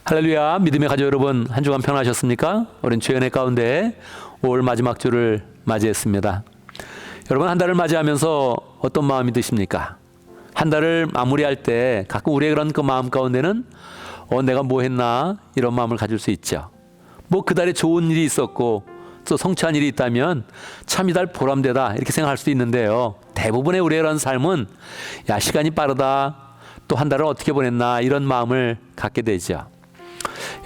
할렐루야, 믿음의 가족 여러분, 한 주간 평안하셨습니까? 우린 주연의 가운데 5월 마지막 주를 맞이했습니다. 여러분, 한 달을 맞이하면서 어떤 마음이 드십니까? 한 달을 마무리할 때 가끔 우리의 그런 그 마음 가운데는 내가 뭐 했나 이런 마음을 가질 수 있죠. 뭐 그 달에 좋은 일이 있었고 또 성취한 일이 있다면 참 이달 보람되다 이렇게 생각할 수도 있는데요, 대부분의 우리의 그런 삶은 시간이 빠르다, 또 한 달을 어떻게 보냈나 이런 마음을 갖게 되죠.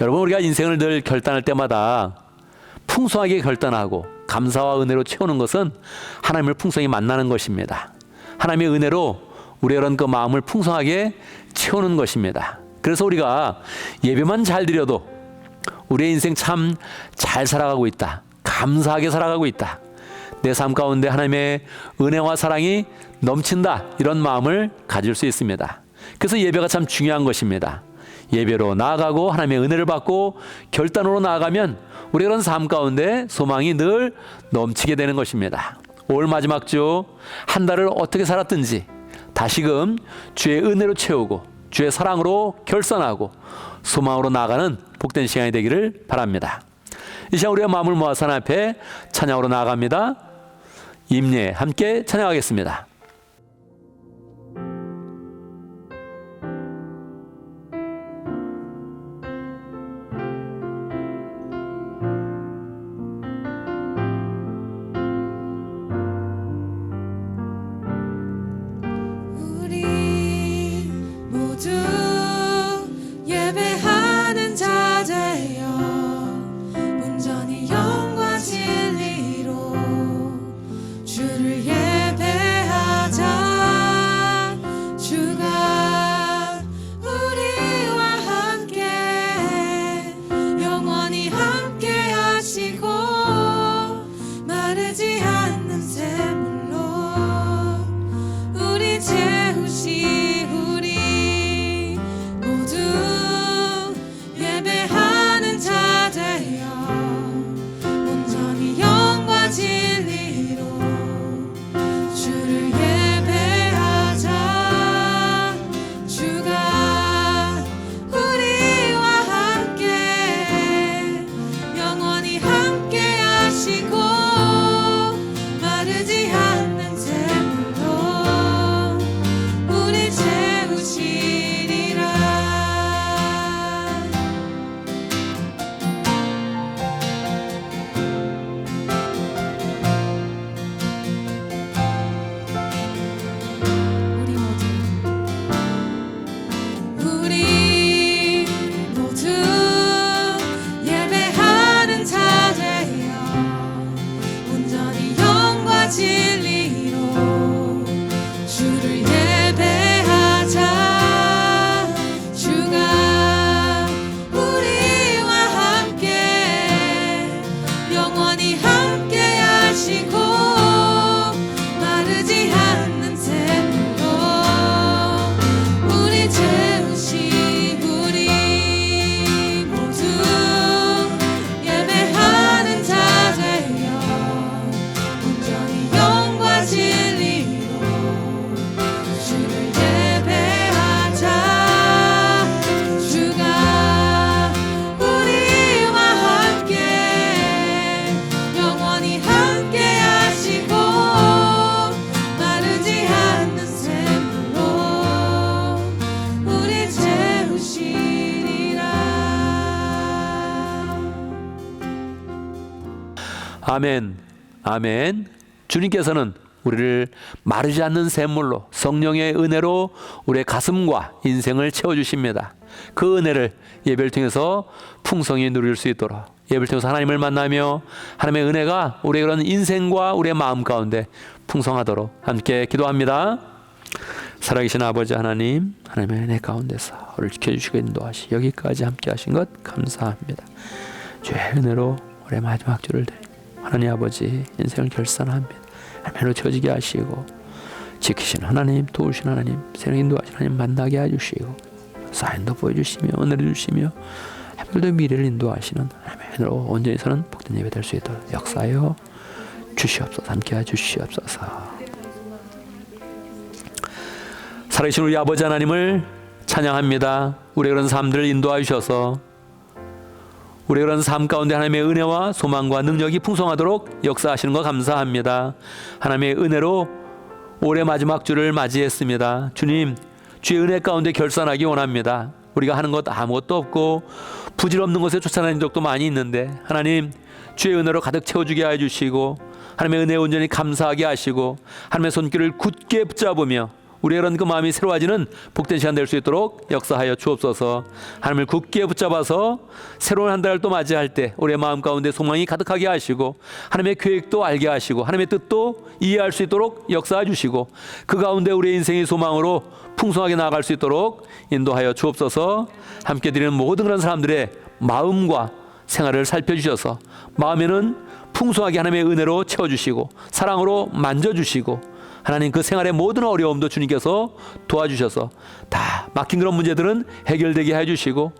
여러분, 우리가 인생을 늘 결단할 때마다 풍성하게 결단하고 감사와 은혜로 채우는 것은 하나님을 풍성히 만나는 것입니다. 하나님의 은혜로 우리의 그런 그 마음을 풍성하게 채우는 것입니다. 그래서 우리가 예배만 잘 드려도 우리의 인생 참 잘 살아가고 있다, 감사하게 살아가고 있다, 내 삶 가운데 하나님의 은혜와 사랑이 넘친다, 이런 마음을 가질 수 있습니다. 그래서 예배가 참 중요한 것입니다. 예배로 나아가고 하나님의 은혜를 받고 결단으로 나아가면 우리 그런 삶 가운데 소망이 늘 넘치게 되는 것입니다. 5월 마지막 주 한 달을 어떻게 살았든지 다시금 주의 은혜로 채우고 주의 사랑으로 결산하고 소망으로 나아가는 복된 시간이 되기를 바랍니다. 이 시간 우리가 마음을 모아서 하나님 앞에 찬양으로 나아갑니다. 임예 함께 찬양하겠습니다. 예배하는 자 되어 온전히 영과 진리로 주를 예배하자. 주가 우리와 함께 영원히 함께 하시고 마르지 않는 샘물로 우리 채우시. 아멘, 아멘. 주님께서는 우리를 마르지 않는 샘물로 성령의 은혜로 우리의 가슴과 인생을 채워주십니다. 그 은혜를 예배를 통해서 풍성히 누릴 수 있도록, 예배를 통해서 하나님을 만나며 하나님의 은혜가 우리의 그런 인생과 우리의 마음 가운데 풍성하도록 함께 기도합니다. 살아계신 아버지 하나님, 하나님의 은혜 가운데서 우리를 지켜주시고 인도하시 여기까지 함께 하신 것 감사합니다. 주의 은혜로 우리의 마지막 주를 드립니다. 하나님 아버지, 인생을 결산합니다. 하나님으로 채워지게 하시고 지키시는 하나님, 도우시는 하나님, 새로 인도하시는 하나님 만나게 해주시고 사인도 보여주시며 은혜를 주시며 하늘도 미래를 인도하시는 하나님의 은혜로 온전히 서는 복된 예배 될 수 있도록 역사하여 주시옵소서. 함께해 주시옵소서. 살아계신 우리 아버지 하나님을 찬양합니다. 우리의 그런 삶들을 인도하여 주셔서 우리 그런 삶 가운데 하나님의 은혜와 소망과 능력이 풍성하도록 역사하시는 거 감사합니다. 하나님의 은혜로 올해 마지막 주를 맞이했습니다. 주님, 주의 은혜 가운데 결산하기 원합니다. 우리가 하는 것 아무것도 없고 부질없는 것에 쫓아다닌 적도 많이 있는데 하나님, 주의 은혜로 가득 채워주게 해주시고 하나님의 은혜에 온전히 감사하게 하시고 하나님의 손길을 굳게 붙잡으며 우리의 그런 그 마음이 새로워지는 복된 시간 될 수 있도록 역사하여 주옵소서. 하나님을 굳게 붙잡아서 새로운 한 달을 또 맞이할 때 우리의 마음 가운데 소망이 가득하게 하시고 하나님의 계획도 알게 하시고 하나님의 뜻도 이해할 수 있도록 역사해 주시고 그 가운데 우리의 인생의 소망으로 풍성하게 나아갈 수 있도록 인도하여 주옵소서. 함께 드리는 모든 그런 사람들의 마음과 생활을 살펴주셔서 마음에는 풍성하게 하나님의 은혜로 채워주시고 사랑으로 만져주시고 하나님 그 생활의 모든 어려움도 주님께서 도와주셔서 다 막힌 그런 문제들은 해결되게 해주시고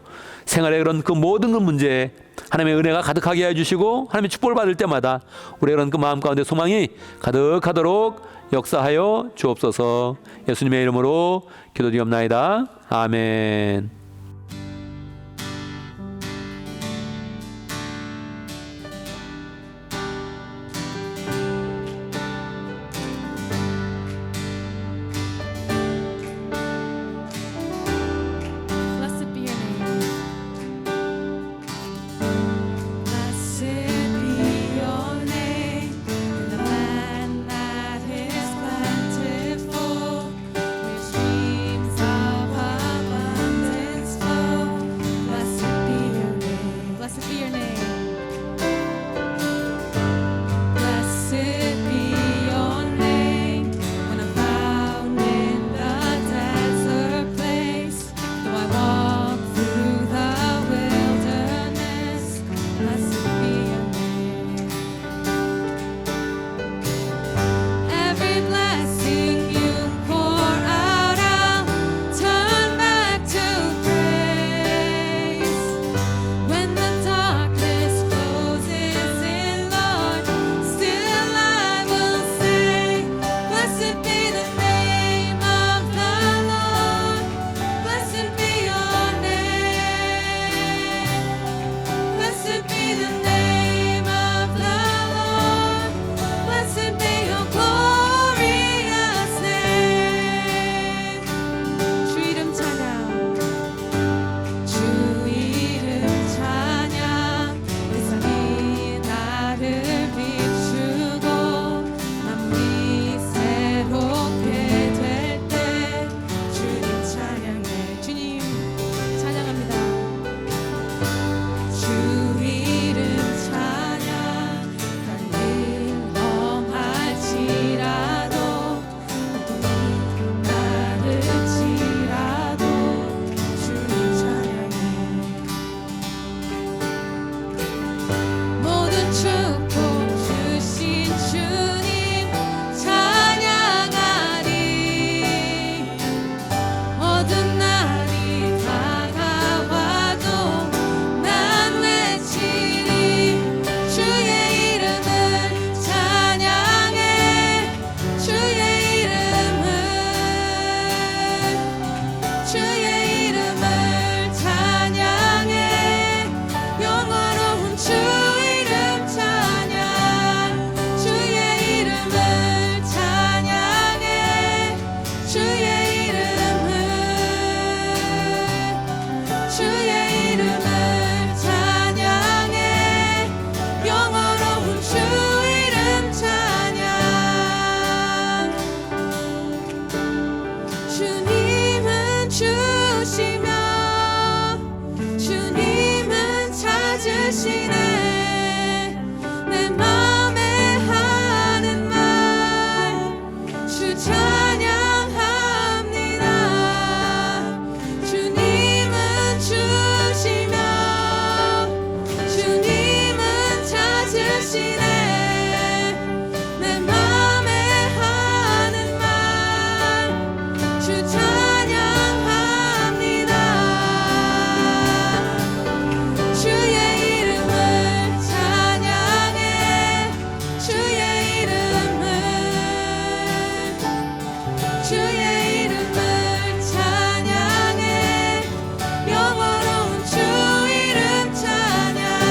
생활의 그런 그 모든 그 문제에 하나님의 은혜가 가득하게 해주시고 하나님의 축복을 받을 때마다 우리의 그런 그 마음 가운데 소망이 가득하도록 역사하여 주옵소서. 예수님의 이름으로 기도드리옵나이다. 아멘. Blessed be your name. Blessed be your name in the land that is plentiful, where streams of abundance flow. Blessed be your name. Blessed be your name. Blessed be your name when I'm found in the desert place. Though I walk through the wilderness, blessed be your name. Every blessing you pour out, I'll turn back to praise. When the darkness closes in, Lord, still I will say, blessed be the name of the Lord. Blessed be your name. Blessed be the name of the Lord. Blessed be your glorious name. 주 이름 찬양. 주 이름 찬양. 세상이 나를 비추고 마음이 새롭게 될 때 주님 찬양해. 주님 찬양합니다. 주 이름 찬양. 갈릴 험할지라도 어둠이 나를지라도 주님 찬양해. 모든 축복 주신 주님 찬양하리. 어두운 날이 다가와도 난 외치리. 주의 이름을 찬양해. 주의 이름을 찬양해. 영원로운 주 이름 찬양. 주의 이름을 찬양해. 주의 이름을 찬양해. 영원로운 주 이름 찬양. 주님은 주시며 주님은 찾으시네. 내 맘에 하는 말 주 찬양합니다. 주님은 주시며 주님은 찾으시네. 내 맘에 하는 말 주 찬양합니다. 주의 이름을 찬양해. 주의 이름을 찬양해. 영원로운 주 이름 찬양.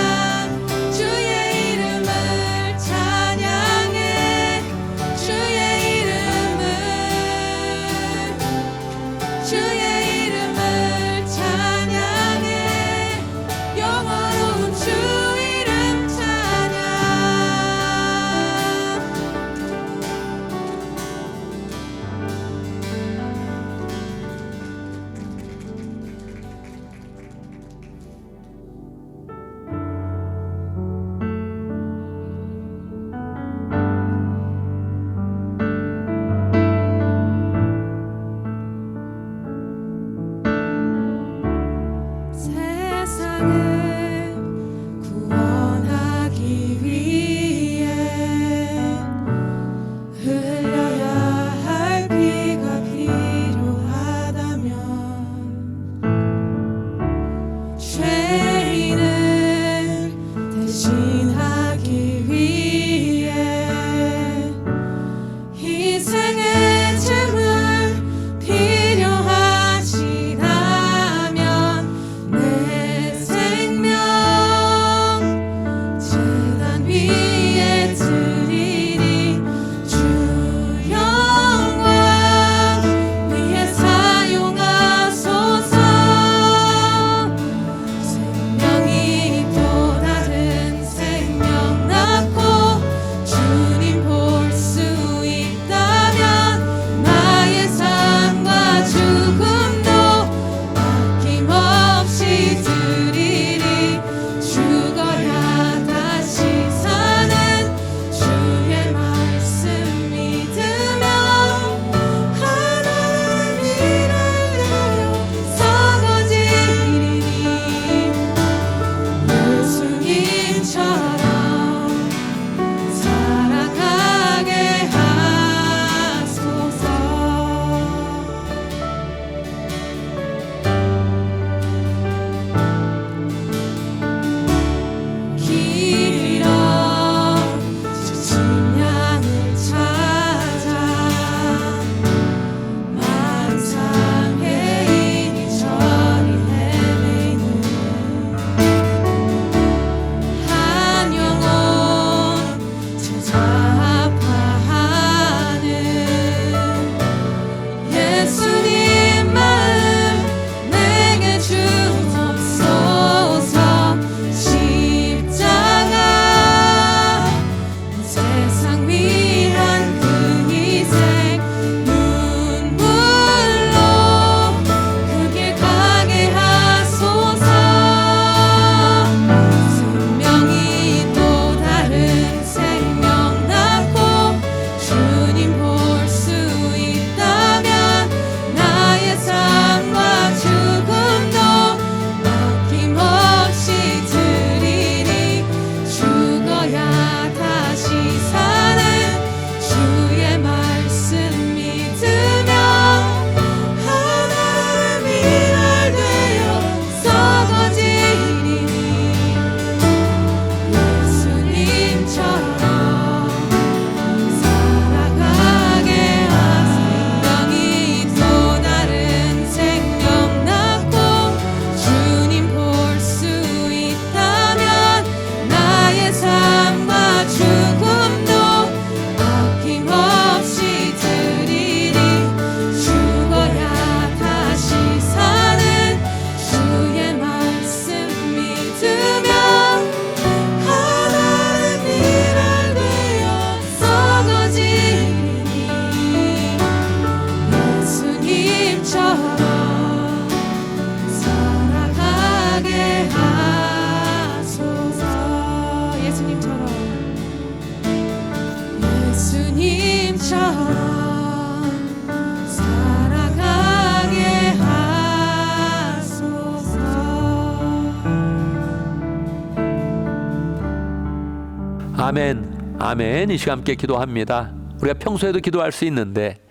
아멘, 아멘. 이 시간 함께 기도합니다. 우리가 평소에도 기도할 수 있는데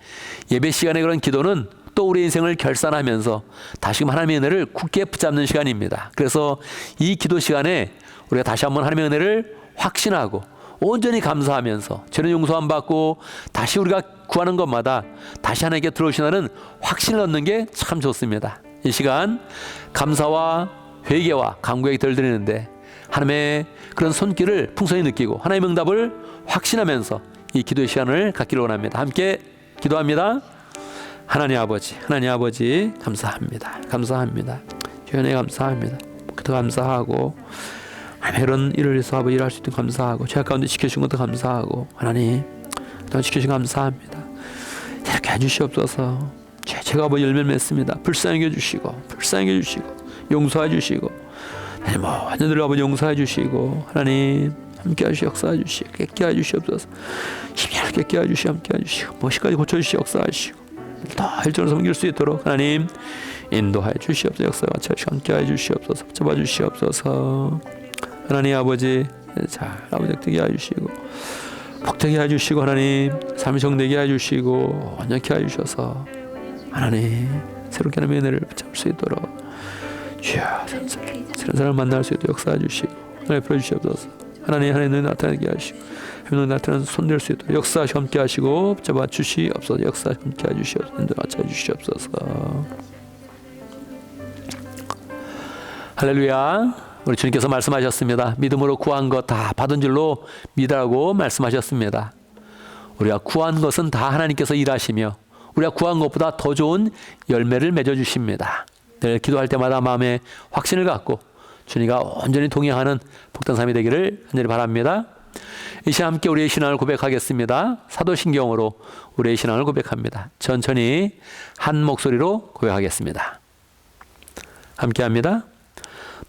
예배 시간에 그런 기도는 또 우리 인생을 결산하면서 다시금 하나님의 은혜를 굳게 붙잡는 시간입니다. 그래서 이 기도 시간에 우리가 다시 한번 하나님의 은혜를 확신하고 온전히 감사하면서 죄는 용서 안 받고 다시 우리가 구하는 것마다 다시 하나님께 들어오시는 확신을 얻는 게 참 좋습니다. 이 시간 감사와 회개와 간구의 기도를 드리는데 하나님의 그런 손길을 풍성히 느끼고 하나님의 응답을 확신하면서 이 기도의 시간을 갖기를 원합니다. 함께 기도합니다. 하나님 아버지 감사합니다. 감사합니다. 주연에 감사합니다. 기도 감사하고 하나님 이런 일을 위해서 아버지 일할 수 있도록 감사하고 죄악 가운데 지켜주신 것도 감사하고 하나님 또 지켜주신 감사합니다. 이렇게 해주시옵소서. 제가 아버지 열매를 맺습니다. 불쌍히 해주시고 용서해 주시고 하나님 완전히 아버지 용서해 주시고 하나님 함께 하시고 역사해 주시고 깨끗게 해 주시옵소서. 심령을 깨끗게 해 주시고 함께 해 주시고 무엇이까지 고쳐주시고 역사하시고 더 일정을 섬길 수 있도록 하나님 인도하여 주시옵소서. 역사와 마치시고 함께 해 주시옵소서. 붙잡아 주시옵소서. 하나님 아버지 잘 아버지 되게 해 주시고 복되게 해 주시고 하나님 삶이 정되게 해 주시고 완전케 해 주셔서 하나님 새롭게 하나님의 은혜를 붙잡을 수 있도록 주여 새로운 사람을 만날 수 있도록 역사해 주시고 하나님 풀어 주시옵소서. 하나님 눈이 나타나게 하시고 눈이 나타나는 손댈 수 있도록 역사하시고 함께 하시고 붙잡아 주시옵소서. 역사하시고 함께 해 주시옵소서. 인도 맞춰 주시옵소서. 할렐루야. 우리 주님께서 말씀하셨습니다. 믿음으로 구한 것 다 받은 줄로 믿으라고 말씀하셨습니다. 우리가 구한 것은 다 하나님께서 일하시며 우리가 구한 것보다 더 좋은 열매를 맺어주십니다. 늘 기도할 때마다 마음에 확신을 갖고 주님과 온전히 동행하는 복된 삶이 되기를 간절히 바랍니다. 이 시간 함께 우리의 신앙을 고백하겠습니다. 사도신경으로 우리의 신앙을 고백합니다. 천천히 한 목소리로 고백하겠습니다. 함께합니다.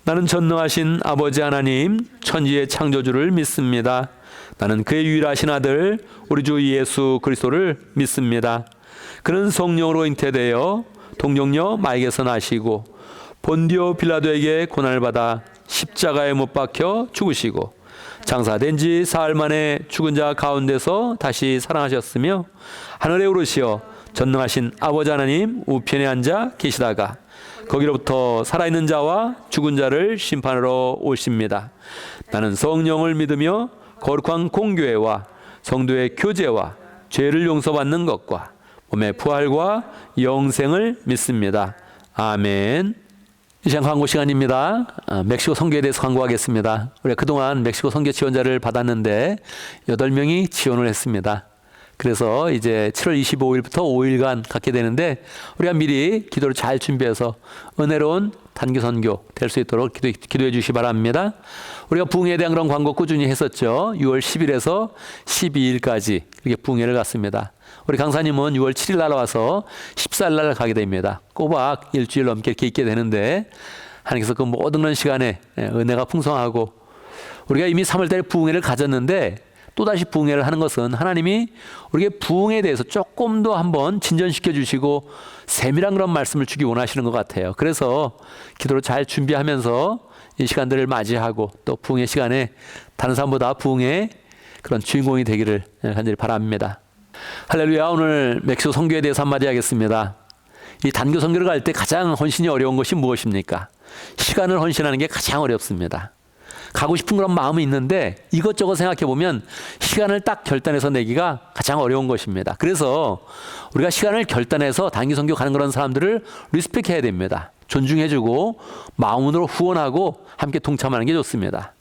나는 전능하신 아버지 하나님 천지의 창조주를 믿습니다. 나는 그의 유일하신 아들 우리 주 예수 그리스도를 믿습니다. 그는 성령으로 잉태되어 동정녀 마에게서 나시고 본디오 빌라도에게 고난을 받아 십자가에 못 박혀 죽으시고 장사된 지 사흘 만에 죽은 자 가운데서 다시 살아나셨으며 하늘에 오르시어 전능하신 아버지 하나님 우편에 앉아 계시다가 거기로부터 살아있는 자와 죽은 자를 심판하러 오십니다. 나는 성령을 믿으며 거룩한 공교회와 성도의 교제와 죄를 용서받는 것과 몸의 부활과 영생을 믿습니다. 아멘. 이 시간 광고 시간입니다. 멕시코 선교에 대해서 광고하겠습니다. 우리가 그동안 멕시코 선교 지원자를 받았는데 8명이 지원을 했습니다. 그래서 이제 7월 25일부터 5일간 갖게 되는데 우리가 미리 기도를 잘 준비해서 은혜로운 단기 선교 될 수 있도록 기도해 주시기 바랍니다. 우리가 부흥회에 대한 그런 광고 꾸준히 했었죠. 6월 10일에서 12일까지 이렇게 부흥회를 갔습니다. 우리 강사님은 6월 7일 날 와서 14일 날 가게 됩니다. 꼬박 일주일 넘게 이렇게 있게 되는데 하나님께서 그 모든 그런 시간에 은혜가 풍성하고 우리가 이미 3월 달에 부흥회를 가졌는데 또다시 부흥회를 하는 것은 하나님이 우리에게 부흥에 대해서 조금 더 한번 진전시켜 주시고 세밀한 그런 말씀을 주기 원하시는 것 같아요. 그래서 기도를 잘 준비하면서 이 시간들을 맞이하고 또 부흥의 시간에 다른 사람보다 부흥의 그런 주인공이 되기를 간절히 바랍니다. 할렐루야. 오늘 멕시코 선교에 대해서 한마디 하겠습니다. 이 단교 선교를 갈 때 가장 헌신이 어려운 것이 무엇입니까? 시간을 헌신하는 게 가장 어렵습니다. 가고 싶은 그런 마음이 있는데 이것저것 생각해 보면 시간을 딱 결단해서 내기가 가장 어려운 것입니다. 그래서 우리가 시간을 결단해서 단기 선교 가는 그런 사람들을 리스펙해야 됩니다. 존중해주고 마음으로 후원하고 함께 동참하는 게 좋습니다.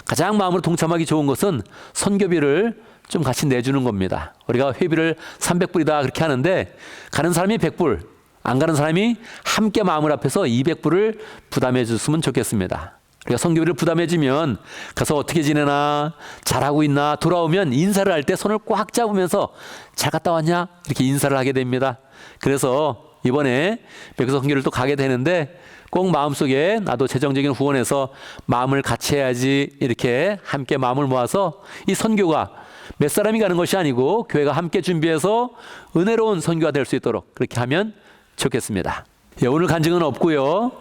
가장 마음으로 동참하기 좋은 것은 선교비를 좀 같이 내주는 겁니다. 우리가 회비를 300불이다 그렇게 하는데 가는 사람이 100불, 안 가는 사람이 함께 마음을 합해서 200불을 부담해 줬으면 좋겠습니다. 우리가 선교비를 부담해주면 가서 어떻게 지내나 잘하고 있나 돌아오면 인사를 할 때 손을 꽉 잡으면서 잘 갔다 왔냐 이렇게 인사를 하게 됩니다. 그래서 이번에 멕시코 선교를 또 가게 되는데 꼭 마음속에 나도 재정적인 후원해서 마음을 같이 해야지 이렇게 함께 마음을 모아서 이 선교가 몇 사람이 가는 것이 아니고 교회가 함께 준비해서 은혜로운 선교가 될 수 있도록 그렇게 하면 좋겠습니다. 오늘 간증은 없고요.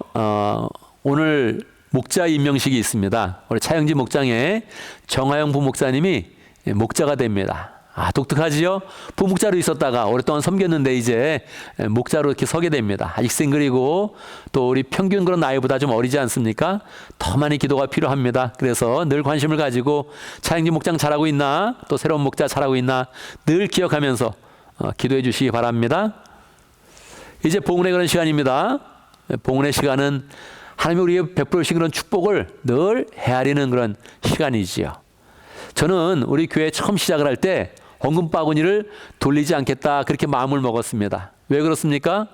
오늘 목자 임명식이 있습니다. 우리 차영지 목장의 정하영 부목사님이 목자가 됩니다. 독특하지요? 부목자로 있었다가 오랫동안 섬겼는데 이제 목자로 이렇게 서게 됩니다. 아직 싱글이고 또 우리 평균 그런 나이보다 좀 어리지 않습니까? 더 많이 기도가 필요합니다. 그래서 늘 관심을 가지고 차영지 목장 잘하고 있나? 또 새로운 목자 잘하고 있나? 늘 기억하면서 기도해 주시기 바랍니다. 이제 봉헌의 그런 시간입니다. 봉헌의 시간은 하나님이 우리에게 베풀어 주신 그런 축복을 늘 헤아리는 그런 시간이지요. 저는 우리 교회 처음 시작을 할 때 헌금 바구니를 돌리지 않겠다 그렇게 마음을 먹었습니다. 왜 그렇습니까?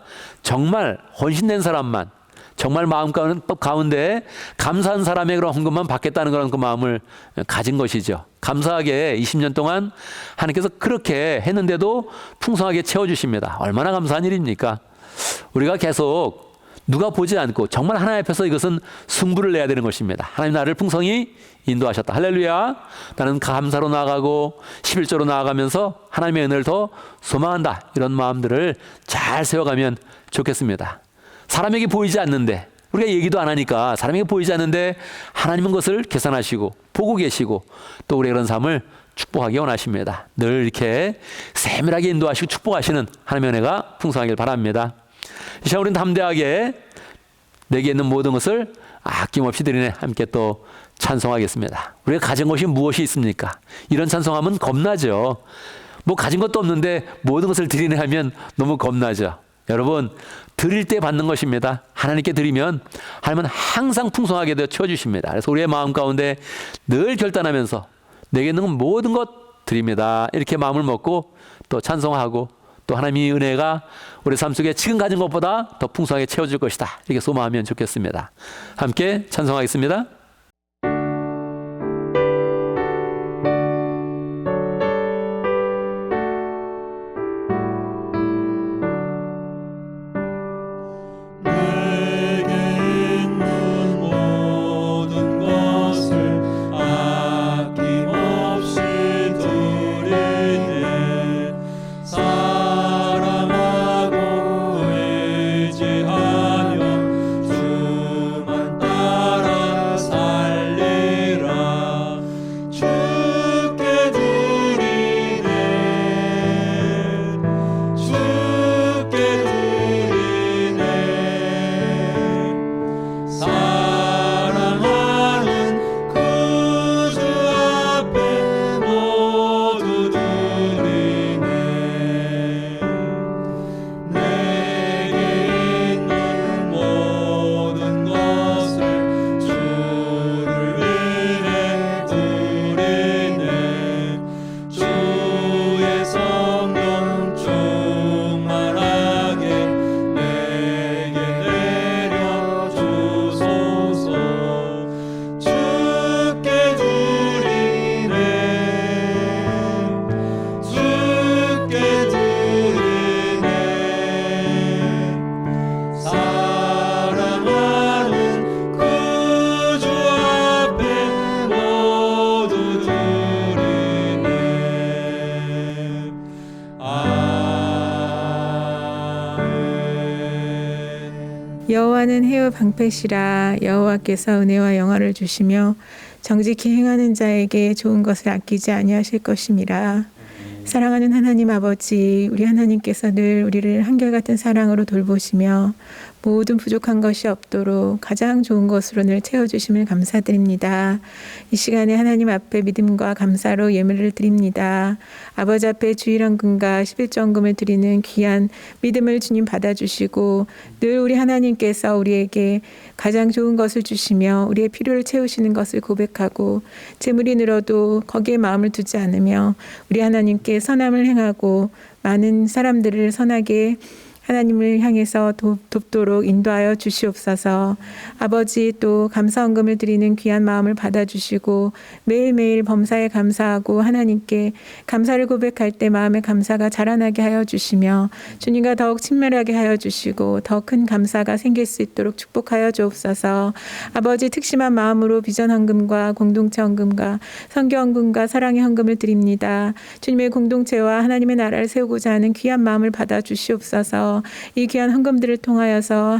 정말 헌신된 사람만, 정말 마음 가운데 감사한 사람의 그런 헌금만 받겠다는 그런 그 마음을 가진 것이죠. 감사하게 20년 동안 하나님께서 그렇게 했는데도 풍성하게 채워주십니다. 얼마나 감사한 일입니까? 우리가 계속 누가 보지 않고 정말 하나님 앞에서 이것은 승부를 내야 되는 것입니다. 하나님 나를 풍성히 인도하셨다. 할렐루야. 나는 감사로 나아가고 11조로 나아가면서 하나님의 은혜를 더 소망한다. 이런 마음들을 잘 세워가면 좋겠습니다. 사람에게 보이지 않는데, 우리가 얘기도 안 하니까 사람에게 보이지 않는데 하나님은 것을 계산하시고 보고 계시고 또 우리의 그런 삶을 축복하기 원하십니다. 늘 이렇게 세밀하게 인도하시고 축복하시는 하나님의 은혜가 풍성하길 바랍니다. 이 시간 우리는 담대하게 내게 있는 모든 것을 아낌없이 드리네 함께 또 찬송하겠습니다. 우리가 가진 것이 무엇이 있습니까? 이런 찬송하면 겁나죠. 뭐 가진 것도 없는데 모든 것을 드리네 하면 너무 겁나죠. 여러분, 드릴 때 받는 것입니다. 하나님께 드리면 하나님은 항상 풍성하게 되어 채워주십니다. 그래서 우리의 마음 가운데 늘 결단하면서 내게 있는 모든 것 드립니다. 이렇게 마음을 먹고 또 찬송하고 또 하나님의 은혜가 우리 삶 속에 지금 가진 것보다 더 풍성하게 채워줄 것이다. 이렇게 소망하면 좋겠습니다. 함께 찬송하겠습니다. 여호와는 해의 방패시라. 여호와께서 은혜와 영화를 주시며 정직히 행하는 자에게 좋은 것을 아끼지 아니하실 것임이라. 사랑하는 하나님 아버지, 우리 하나님께서 늘 우리를 한결같은 사랑으로 돌보시며 모든 부족한 것이 없도록 가장 좋은 것으로 늘 채워주심을 감사드립니다. 이 시간에 하나님 앞에 믿음과 감사로 예물을 드립니다. 아버지 앞에 주일헌금과 11조헌금을 드리는 귀한 믿음을 주님 받아주시고 늘 우리 하나님께서 우리에게 가장 좋은 것을 주시며 우리의 필요를 채우시는 것을 고백하고 재물이 늘어도 거기에 마음을 두지 않으며 우리 하나님께 선함을 행하고 많은 사람들을 선하게 하나님을 향해서 돕도록 인도하여 주시옵소서. 아버지, 또 감사헌금을 드리는 귀한 마음을 받아주시고 매일매일 범사에 감사하고 하나님께 감사를 고백할 때 마음의 감사가 자라나게 하여 주시며 주님과 더욱 친밀하게 하여 주시고 더 큰 감사가 생길 수 있도록 축복하여 주옵소서. 아버지, 특심한 마음으로 비전헌금과 공동체 헌금과 선교헌금과 사랑의 헌금을 드립니다. 주님의 공동체와 하나님의 나라를 세우고자 하는 귀한 마음을 받아주시옵소서. 주셔서 이 귀한 헌금들을 통하여서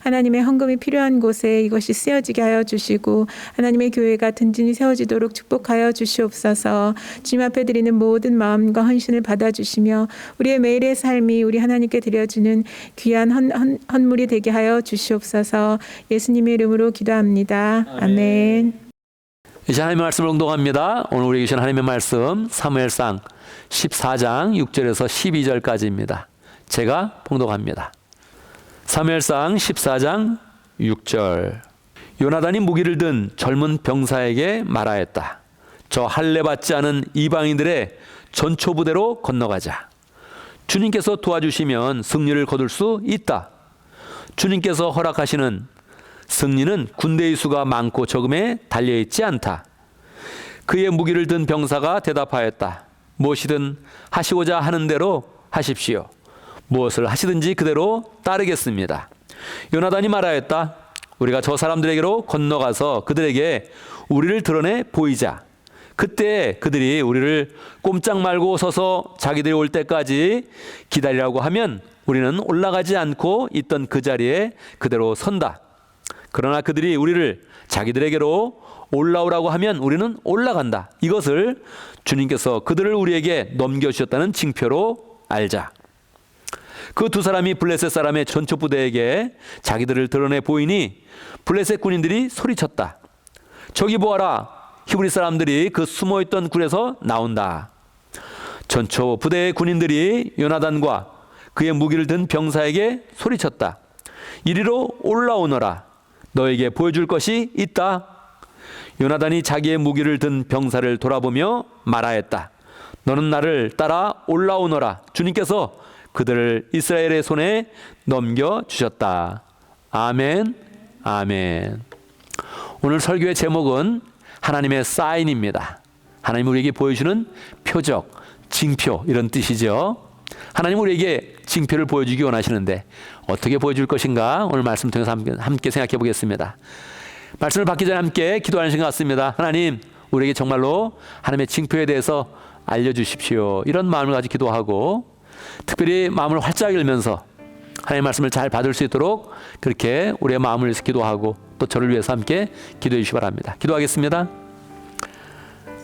하나님의 헌금이 필요한 곳에 이것이 쓰여지게 하여 주시고 하나님의 교회가 든든히 세워지도록 축복하여 주시옵소서. 주님 앞에 드리는 모든 마음과 헌신을 받아주시며 우리의 매일의 삶이 우리 하나님께 드려주는 귀한 헌물이 되게 하여 주시옵소서. 예수님의 이름으로 기도합니다. 아멘. 이제 하나님의 말씀을 공독합니다. 오늘 우리에게 주신 하나님의 말씀 사무엘상 14장 6절에서 12절까지입니다. 제가 봉독합니다. 사무엘상 14장 6절. 요나단이 무기를 든 젊은 병사에게 말하였다. 저 할례 받지 않은 이방인들의 전초부대로 건너가자. 주님께서 도와주시면 승리를 거둘 수 있다. 주님께서 허락하시는 승리는 군대의 수가 많고 적음에 달려있지 않다. 그의 무기를 든 병사가 대답하였다. 무엇이든 하시고자 하는 대로 하십시오. 무엇을 하시든지 그대로 따르겠습니다. 요나단이 말하였다. 우리가 저 사람들에게로 건너가서 그들에게 우리를 드러내 보이자. 그때 그들이 우리를 꼼짝 말고 서서 자기들이 올 때까지 기다리라고 하면 우리는 올라가지 않고 있던 그 자리에 그대로 선다. 그러나 그들이 우리를 자기들에게로 올라오라고 하면 우리는 올라간다. 이것을 주님께서 그들을 우리에게 넘겨주셨다는 징표로 알자. 그 두 사람이 블레셋 사람의 전초부대에게 자기들을 드러내 보이니 블레셋 군인들이 소리쳤다. 저기 보아라. 히브리 사람들이 그 숨어있던 굴에서 나온다. 전초부대의 군인들이 요나단과 그의 무기를 든 병사에게 소리쳤다. 이리로 올라오너라. 너에게 보여줄 것이 있다. 요나단이 자기의 무기를 든 병사를 돌아보며 말하였다. 너는 나를 따라 올라오너라. 주님께서 그들을 이스라엘의 손에 넘겨주셨다. 아멘, 아멘. 오늘 설교의 제목은 하나님의 사인입니다. 하나님 우리에게 보여주는 표적, 징표 이런 뜻이죠. 하나님 우리에게 징표를 보여주기 원하시는데 어떻게 보여줄 것인가 오늘 말씀 통해서 함께 생각해 보겠습니다. 말씀을 받기 전에 함께 기도하는 시간 같습니다. 하나님 우리에게 정말로 하나님의 징표에 대해서 알려주십시오. 이런 마음을 가지고 기도하고 특별히 마음을 활짝 열면서 하나님의 말씀을 잘 받을 수 있도록 그렇게 우리의 마음을 위해서 기도하고 또 저를 위해서 함께 기도해 주시기 바랍니다. 기도하겠습니다.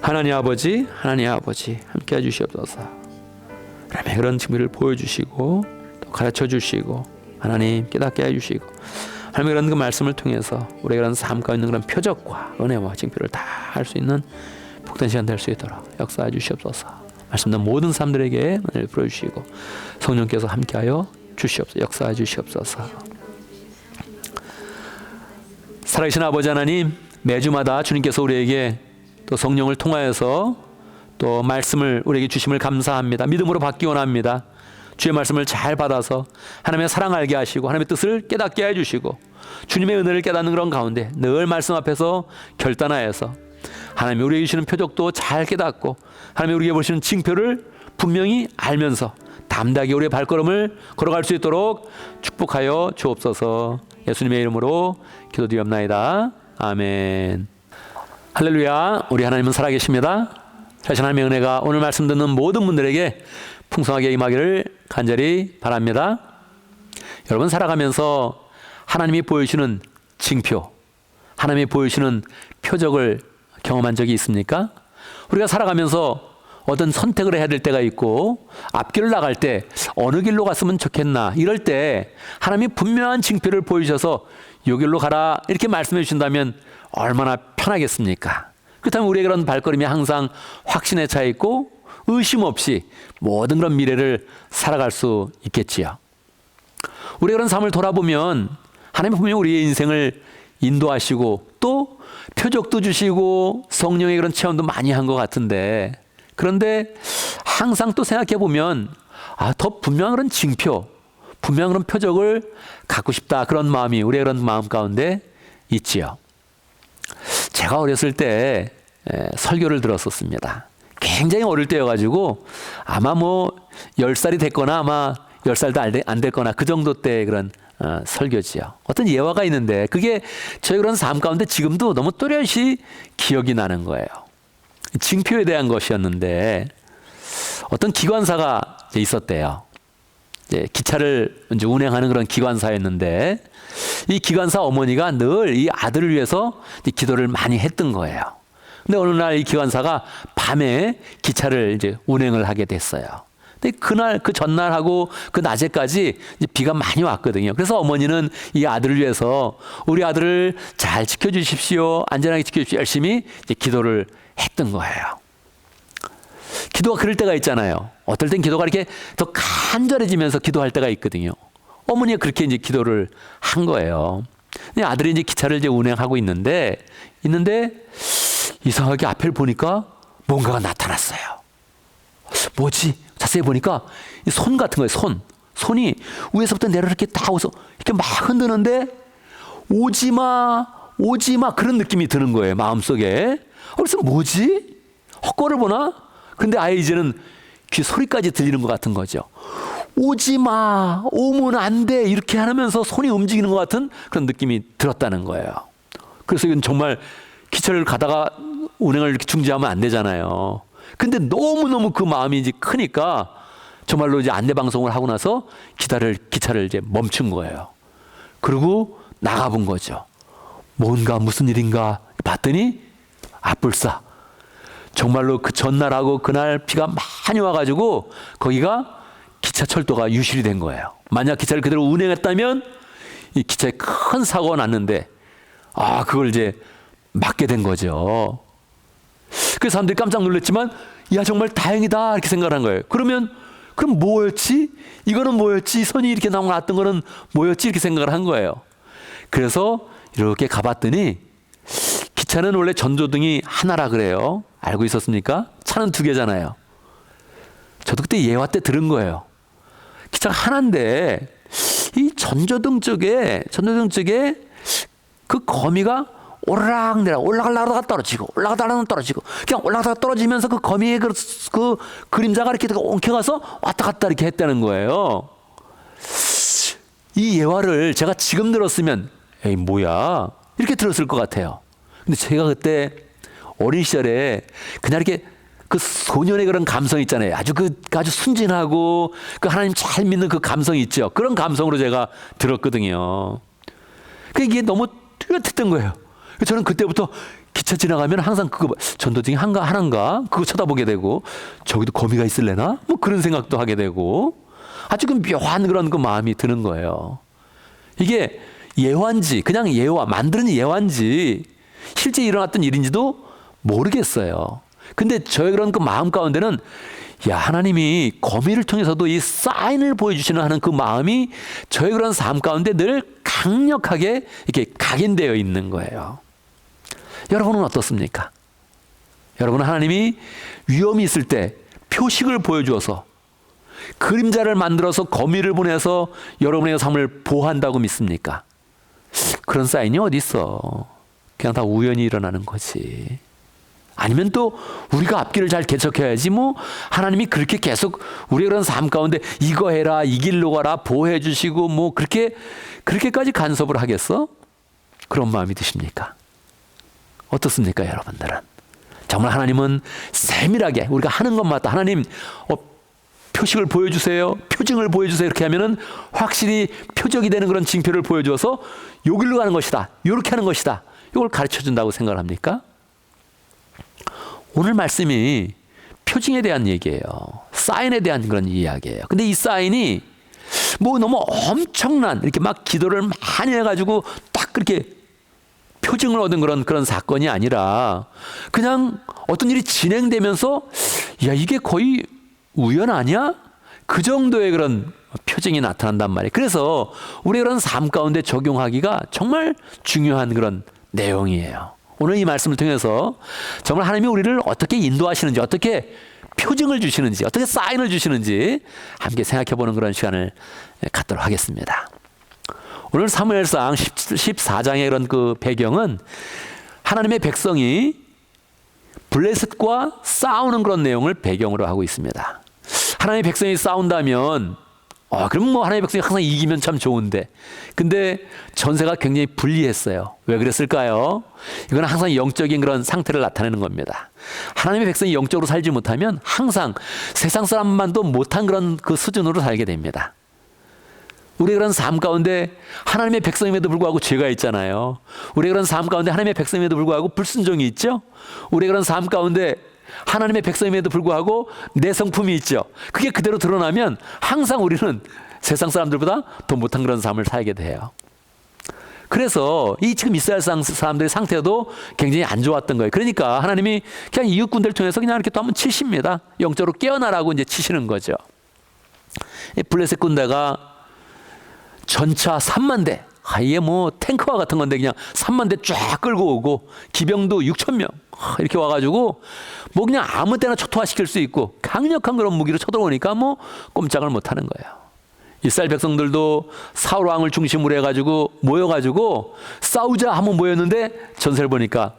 하나님 아버지 함께 해주시옵소서. 하나님의 그런 징표를 보여주시고 또 가르쳐 주시고 하나님 깨닫게 해주시고 하나님의 그런 그 말씀을 통해서 우리가 그런 삶 가운데 있는 그런 표적과 은혜와 징표를 다 할 수 있는 복된 시간 될 수 있도록 역사해 주시옵소서. 말씀 듣는 모든 사람들에게 은혜를 풀어주시고 성령께서 함께하여 주시옵소서. 역사해 주시옵소서. 살아계신 아버지 하나님, 매주마다 주님께서 우리에게 또 성령을 통하여서 또 말씀을 우리에게 주심을 감사합니다. 믿음으로 받기 원합니다. 주의 말씀을 잘 받아서 하나님의 사랑 알게 하시고 하나님의 뜻을 깨닫게 해주시고 주님의 은혜를 깨닫는 그런 가운데 늘 말씀 앞에서 결단하여서 하나님이 우리에게 주시는 표적도 잘 깨닫고 하나님이 우리에게 보시는 징표를 분명히 알면서 담대하게 우리의 발걸음을 걸어갈 수 있도록 축복하여 주옵소서. 예수님의 이름으로 기도드리옵나이다. 아멘. 할렐루야. 우리 하나님은 살아계십니다. 자신 하나님의 은혜가 오늘 말씀 듣는 모든 분들에게 풍성하게 임하기를 간절히 바랍니다. 여러분 살아가면서 하나님이 보여주시는 징표, 하나님이 보여주시는 표적을 경험한 적이 있습니까? 우리가 살아가면서 어떤 선택을 해야 될 때가 있고 앞길을 나갈 때 어느 길로 갔으면 좋겠나 이럴 때 하나님이 분명한 징표를 보여주셔서 이 길로 가라 이렇게 말씀해 주신다면 얼마나 편하겠습니까? 그렇다면 우리의 그런 발걸음이 항상 확신에 차 있고 의심 없이 모든 그런 미래를 살아갈 수 있겠지요. 우리의 그런 삶을 돌아보면 하나님이 분명히 우리의 인생을 인도하시고 또 표적도 주시고 성령의 그런 체험도 많이 한 것 같은데 그런데 항상 또 생각해 보면 더 분명한 그런 징표, 분명한 그런 표적을 갖고 싶다 그런 마음이 우리의 그런 마음 가운데 있지요. 제가 어렸을 때 설교를 들었었습니다. 굉장히 어릴 때여가지고 아마 10살이 됐거나 아마 10살도 안 됐거나 그 정도 때 그런 설교지요. 어떤 예화가 있는데 그게 저희 그런 삶 가운데 지금도 너무 또렷이 기억이 나는 거예요. 징표에 대한 것이었는데 어떤 기관사가 있었대요. 이제 기차를 이제 운행하는 그런 기관사였는데 이 기관사 어머니가 늘 이 아들을 위해서 기도를 많이 했던 거예요. 근데 어느 날 이 기관사가 밤에 기차를 이제 운행을 하게 됐어요. 근데 그날 그 전날하고 그 낮에까지 이제 비가 많이 왔거든요. 그래서 어머니는 이 아들을 위해서 우리 아들을 잘 지켜주십시오, 안전하게 지켜주십시오, 열심히 이제 기도를 했던 거예요. 기도가 그럴 때가 있잖아요. 어떨 땐 기도가 이렇게 더 간절해지면서 기도할 때가 있거든요. 어머니가 그렇게 이제 기도를 한 거예요. 근데 아들이 이제 기차를 이제 운행하고 있는데 이상하게 앞을 보니까 뭔가가 나타났어요. 뭐지? 자세히 보니까 손 같은 거예요. 손이 위에서부터 내려 이렇게 딱 오서 이렇게 막 흔드는데 오지 마 그런 느낌이 드는 거예요. 마음속에. 그래서 뭐지? 헛거를 보나? 근데 아예 이제는 귀 소리까지 들리는 것 같은 거죠. 오지 마, 오면 안 돼, 이렇게 하면서 손이 움직이는 것 같은 그런 느낌이 들었다는 거예요. 그래서 이건 정말 기차를 가다가 운행을 이렇게 중지하면 안 되잖아요. 근데 너무너무 그 마음이 이제 크니까 정말로 이제 안내 방송을 하고 나서 기차를 이제 멈춘 거예요. 그리고 나가본 거죠. 뭔가 무슨 일인가 봤더니 아뿔싸. 정말로 그 전날하고 그날 비가 많이 와가지고 거기가 기차 철도가 유실이 된 거예요. 만약 기차를 그대로 운행했다면 이 기차에 큰 사고가 났는데 그걸 이제 맞게 된 거죠. 그래서 사람들이 깜짝 놀랐지만 야 정말 다행이다 이렇게 생각을 한 거예요. 그럼 뭐였지? 이거는 뭐였지? 선이 이렇게 나왔던 거는 뭐였지? 이렇게 생각을 한 거예요. 그래서 이렇게 가봤더니 기차는 원래 전조등이 하나라 그래요. 알고 있었습니까? 차는 두 개잖아요. 저도 그때 예화 때 들은 거예요. 기차가 하나인데 이 전조등 쪽에 그 거미가 오르락내락 올라가다가 떨어지고 올라가다가 떨어지고 그냥 올라가다가 떨어지면서 그 거미의 그 그림자가 이렇게 엉켜가서 왔다 갔다 이렇게 했다는 거예요. 이 예화를 제가 지금 들었으면 에이 뭐야 이렇게 들었을 것 같아요. 근데 제가 그때 어린 시절에 그냥 이렇게 그 소년의 그런 감성 있잖아요. 아주 순진하고 그 하나님 잘 믿는 그 감성이 있죠. 그런 감성으로 제가 들었거든요. 이게 너무 뚜렷했던 거예요. 저는 그때부터 기차 지나가면 항상 그거 전도등이 하나인가 그거 쳐다보게 되고 저기도 거미가 있을래나 뭐 그런 생각도 하게 되고 아주 그 묘한 그런 그 마음이 드는 거예요. 이게 예화인지 그냥 만드는 예화인지 실제 일어났던 일인지도 모르겠어요. 근데 저의 그런 그 마음 가운데는 야 하나님이 거미를 통해서도 이 사인을 보여주시는 하는 그 마음이 저의 그런 삶 가운데 늘 강력하게 이렇게 각인되어 있는 거예요. 여러분은 어떻습니까? 여러분은 하나님이 위험이 있을 때 표식을 보여주어서 그림자를 만들어서 거미를 보내서 여러분의 삶을 보호한다고 믿습니까? 그런 사인이 어디 있어? 그냥 다 우연히 일어나는 거지. 아니면 또 우리가 앞길을 잘 개척해야지 뭐 하나님이 그렇게 계속 우리의 그런 삶 가운데 이거 해라 이 길로 가라 보호해 주시고 뭐 그렇게까지 간섭을 하겠어? 그런 마음이 드십니까? 어떻습니까 여러분들은? 정말 하나님은 세밀하게 우리가 하는 것마다 하나님 표식을 보여주세요, 표징을 보여주세요 이렇게 하면은 확실히 표적이 되는 그런 징표를 보여줘서 요 길로 가는 것이다, 요렇게 하는 것이다, 이걸 가르쳐 준다고 생각을 합니까? 오늘 말씀이 표징에 대한 얘기예요. 사인에 대한 그런 이야기예요. 근데 이 사인이 뭐 너무 엄청난 이렇게 막 기도를 많이 해가지고 딱 그렇게 표징을 얻은 그런 사건이 아니라 그냥 어떤 일이 진행되면서 야 이게 거의 우연 아니야? 그 정도의 그런 표징이 나타난단 말이에요. 그래서 우리 그런 삶 가운데 적용하기가 정말 중요한 그런 내용이에요. 오늘 이 말씀을 통해서 정말 하나님이 우리를 어떻게 인도하시는지, 어떻게 표징을 주시는지, 어떻게 사인을 주시는지 함께 생각해 보는 그런 시간을 갖도록 하겠습니다. 오늘 사무엘상 14장의 그런 그 배경은 하나님의 백성이 블레셋과 싸우는 그런 내용을 배경으로 하고 있습니다. 하나님의 백성이 싸운다면 그럼 뭐 하나님의 백성이 항상 이기면 참 좋은데 근데 전세가 굉장히 불리했어요. 왜 그랬을까요? 이건 항상 영적인 그런 상태를 나타내는 겁니다. 하나님의 백성이 영적으로 살지 못하면 항상 세상 사람만도 못한 그런 그 수준으로 살게 됩니다. 우리가 그런 삶 가운데 하나님의 백성임에도 불구하고 죄가 있잖아요. 우리가 그런 삶 가운데 하나님의 백성임에도 불구하고 불순종이 있죠. 우리가 그런 삶 가운데 하나님의 백성임에도 불구하고 내성품이 있죠. 그게 그대로 드러나면 항상 우리는 세상 사람들보다 더 못한 그런 삶을 살게 돼요. 그래서 이 지금 이스라엘 사람들의 상태도 굉장히 안 좋았던 거예요. 그러니까 하나님이 그냥 이웃군대를 통해서 그냥 이렇게 또 한번 치십니다. 영적으로 깨어나라고 이제 치시는 거죠. 이 블레셋 군대가 전차 3만 대, 이게 뭐 탱크와 같은 건데 그냥 3만 대 쫙 끌고 오고 기병도 6천 명 이렇게 와가지고 뭐 그냥 아무 때나 초토화시킬 수 있고 강력한 그런 무기로 쳐들어오니까 뭐 꼼짝을 못하는 거예요. 이스라엘 백성들도 사울 왕을 중심으로 해가지고 모여가지고 싸우자 한번 모였는데 전세를 보니까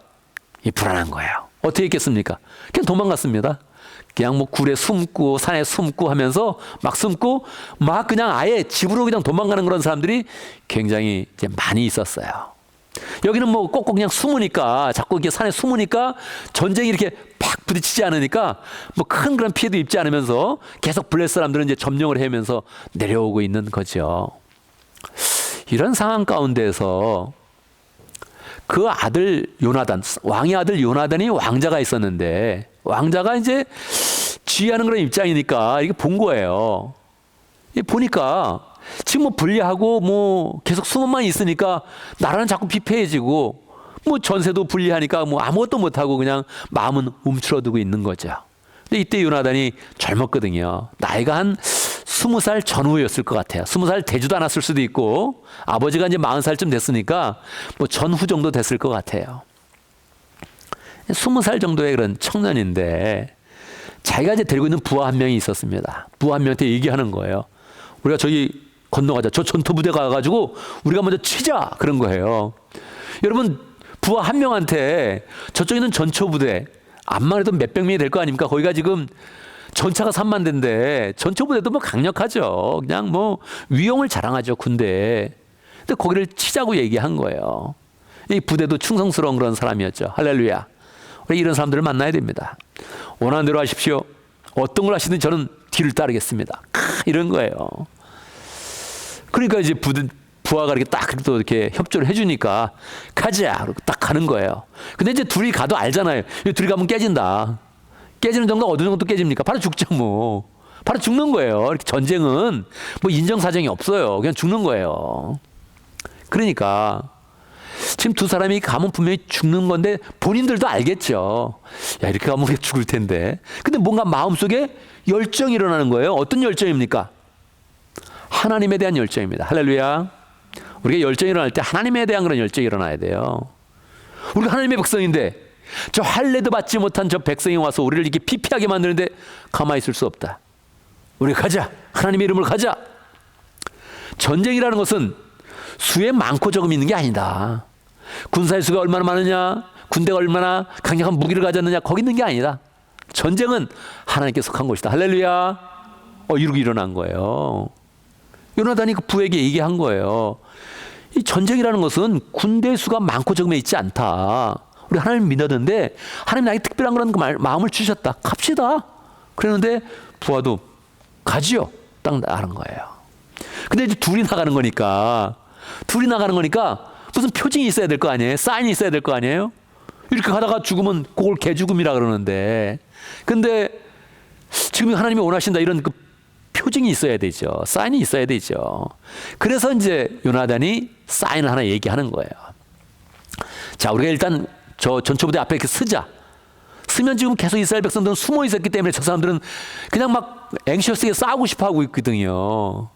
이 불안한 거예요. 어떻게 했겠습니까? 그냥 도망갔습니다. 그냥 뭐 굴에 숨고 산에 숨고 하면서 막 숨고 막 그냥 아예 집으로 그냥 도망가는 그런 사람들이 굉장히 이제 많이 있었어요. 여기는 뭐 꼭꼭 그냥 숨으니까 자꾸 이렇게 산에 숨으니까 전쟁이 이렇게 팍 부딪히지 않으니까 뭐 큰 그런 피해도 입지 않으면서 계속 블레셋 사람들은 이제 점령을 해면서 내려오고 있는 거죠. 이런 상황 가운데서 그 아들 요나단, 왕의 아들 요나단이 왕자가 있었는데 왕자가 이제 지휘하는 그런 입장이니까 이게 본 거예요. 보니까 지금 뭐 불리하고 뭐 계속 숨어만 있으니까 나라는 자꾸 피폐해지고 뭐 전세도 불리하니까 뭐 아무것도 못하고 그냥 마음은 움츠러두고 있는 거죠. 근데 이때 요나단이 젊었거든요. 나이가 한 20살 전후였을 것 같아요. 20살 되지도 않았을 수도 있고 아버지가 이제 40살쯤 됐으니까 뭐 전후 정도 됐을 것 같아요. 20살 정도의 그런 청년인데 자기가 이제 데리고 있는 부하 한 명이 있었습니다. 부하 한 명한테 얘기하는 거예요. 우리가 저기 건너가자. 저 전투부대 가가지고 우리가 먼저 치자. 그런 거예요. 여러분 부하 한 명한테 저쪽에 있는 전초부대 암만 해도 몇백 명이 될 거 아닙니까? 거기가 지금 전차가 3만 대인데 전초부대도 뭐 강력하죠. 그냥 뭐 위용을 자랑하죠. 군대. 근데 거기를 치자고 얘기한 거예요. 이 부대도 충성스러운 그런 사람이었죠. 할렐루야. 우리 이런 사람들을 만나야 됩니다. 원하는 대로 하십시오. 어떤 걸 하시든 저는 뒤를 따르겠습니다. 이런 거예요. 그러니까 이제 부하가 이렇게 딱 또 이렇게 협조를 해주니까 가자. 그러고 딱 가는 거예요. 근데 이제 둘이 가도 알잖아요. 둘이 가면 깨진다. 깨지는 정도가 어느 정도 깨집니까? 바로 죽죠, 뭐. 바로 죽는 거예요. 이렇게 전쟁은 뭐 인정사정이 없어요. 그냥 죽는 거예요. 그러니까 지금 두 사람이 가면 분명히 죽는 건데 본인들도 알겠죠. 야, 이렇게 가면 우리가 죽을 텐데. 근데 뭔가 마음속에 열정이 일어나는 거예요. 어떤 열정입니까? 하나님에 대한 열정입니다. 할렐루야. 우리가 열정이 일어날 때 하나님에 대한 그런 열정이 일어나야 돼요. 우리가 하나님의 백성인데 저 할례도 받지 못한 저 백성이 와서 우리를 이렇게 피폐하게 만드는데 가만히 있을 수 없다. 우리 가자. 하나님의 이름을 가자. 전쟁이라는 것은 수에 많고 적음이 있는 게 아니다. 군사의 수가 얼마나 많으냐, 군대가 얼마나 강력한 무기를 가졌느냐, 거기 있는 게 아니다. 전쟁은 하나님께 속한 것이다. 할렐루야. 이러고 일어난 거예요. 요나단이 그 부에게 얘기한 거예요. 이 전쟁이라는 것은 군대 수가 많고 적음에 있지 않다. 우리 하나님 믿었는데 하나님 나에게 특별한 그런 마음을 주셨다. 갑시다. 그랬는데 부하도 가지요. 딱 나가는 거예요. 근데 이제 둘이 나가는 거니까 무슨 표징이 있어야 될 거 아니에요? 사인이 있어야 될 거 아니에요? 이렇게 가다가 죽으면 그걸 개죽음이라 그러는데, 근데 지금 하나님이 원하신다 이런 그 표징이 있어야 되죠. 사인이 있어야 되죠. 그래서 이제 요나단이 사인을 하나 얘기하는 거예요. 자, 우리가 일단 저 전초부대 앞에 이렇게 쓰자. 쓰면 지금 계속 이스라엘 백성들은 숨어 있었기 때문에 저 사람들은 그냥 막 앵시어스하게 싸우고 싶어 하고 있거든요.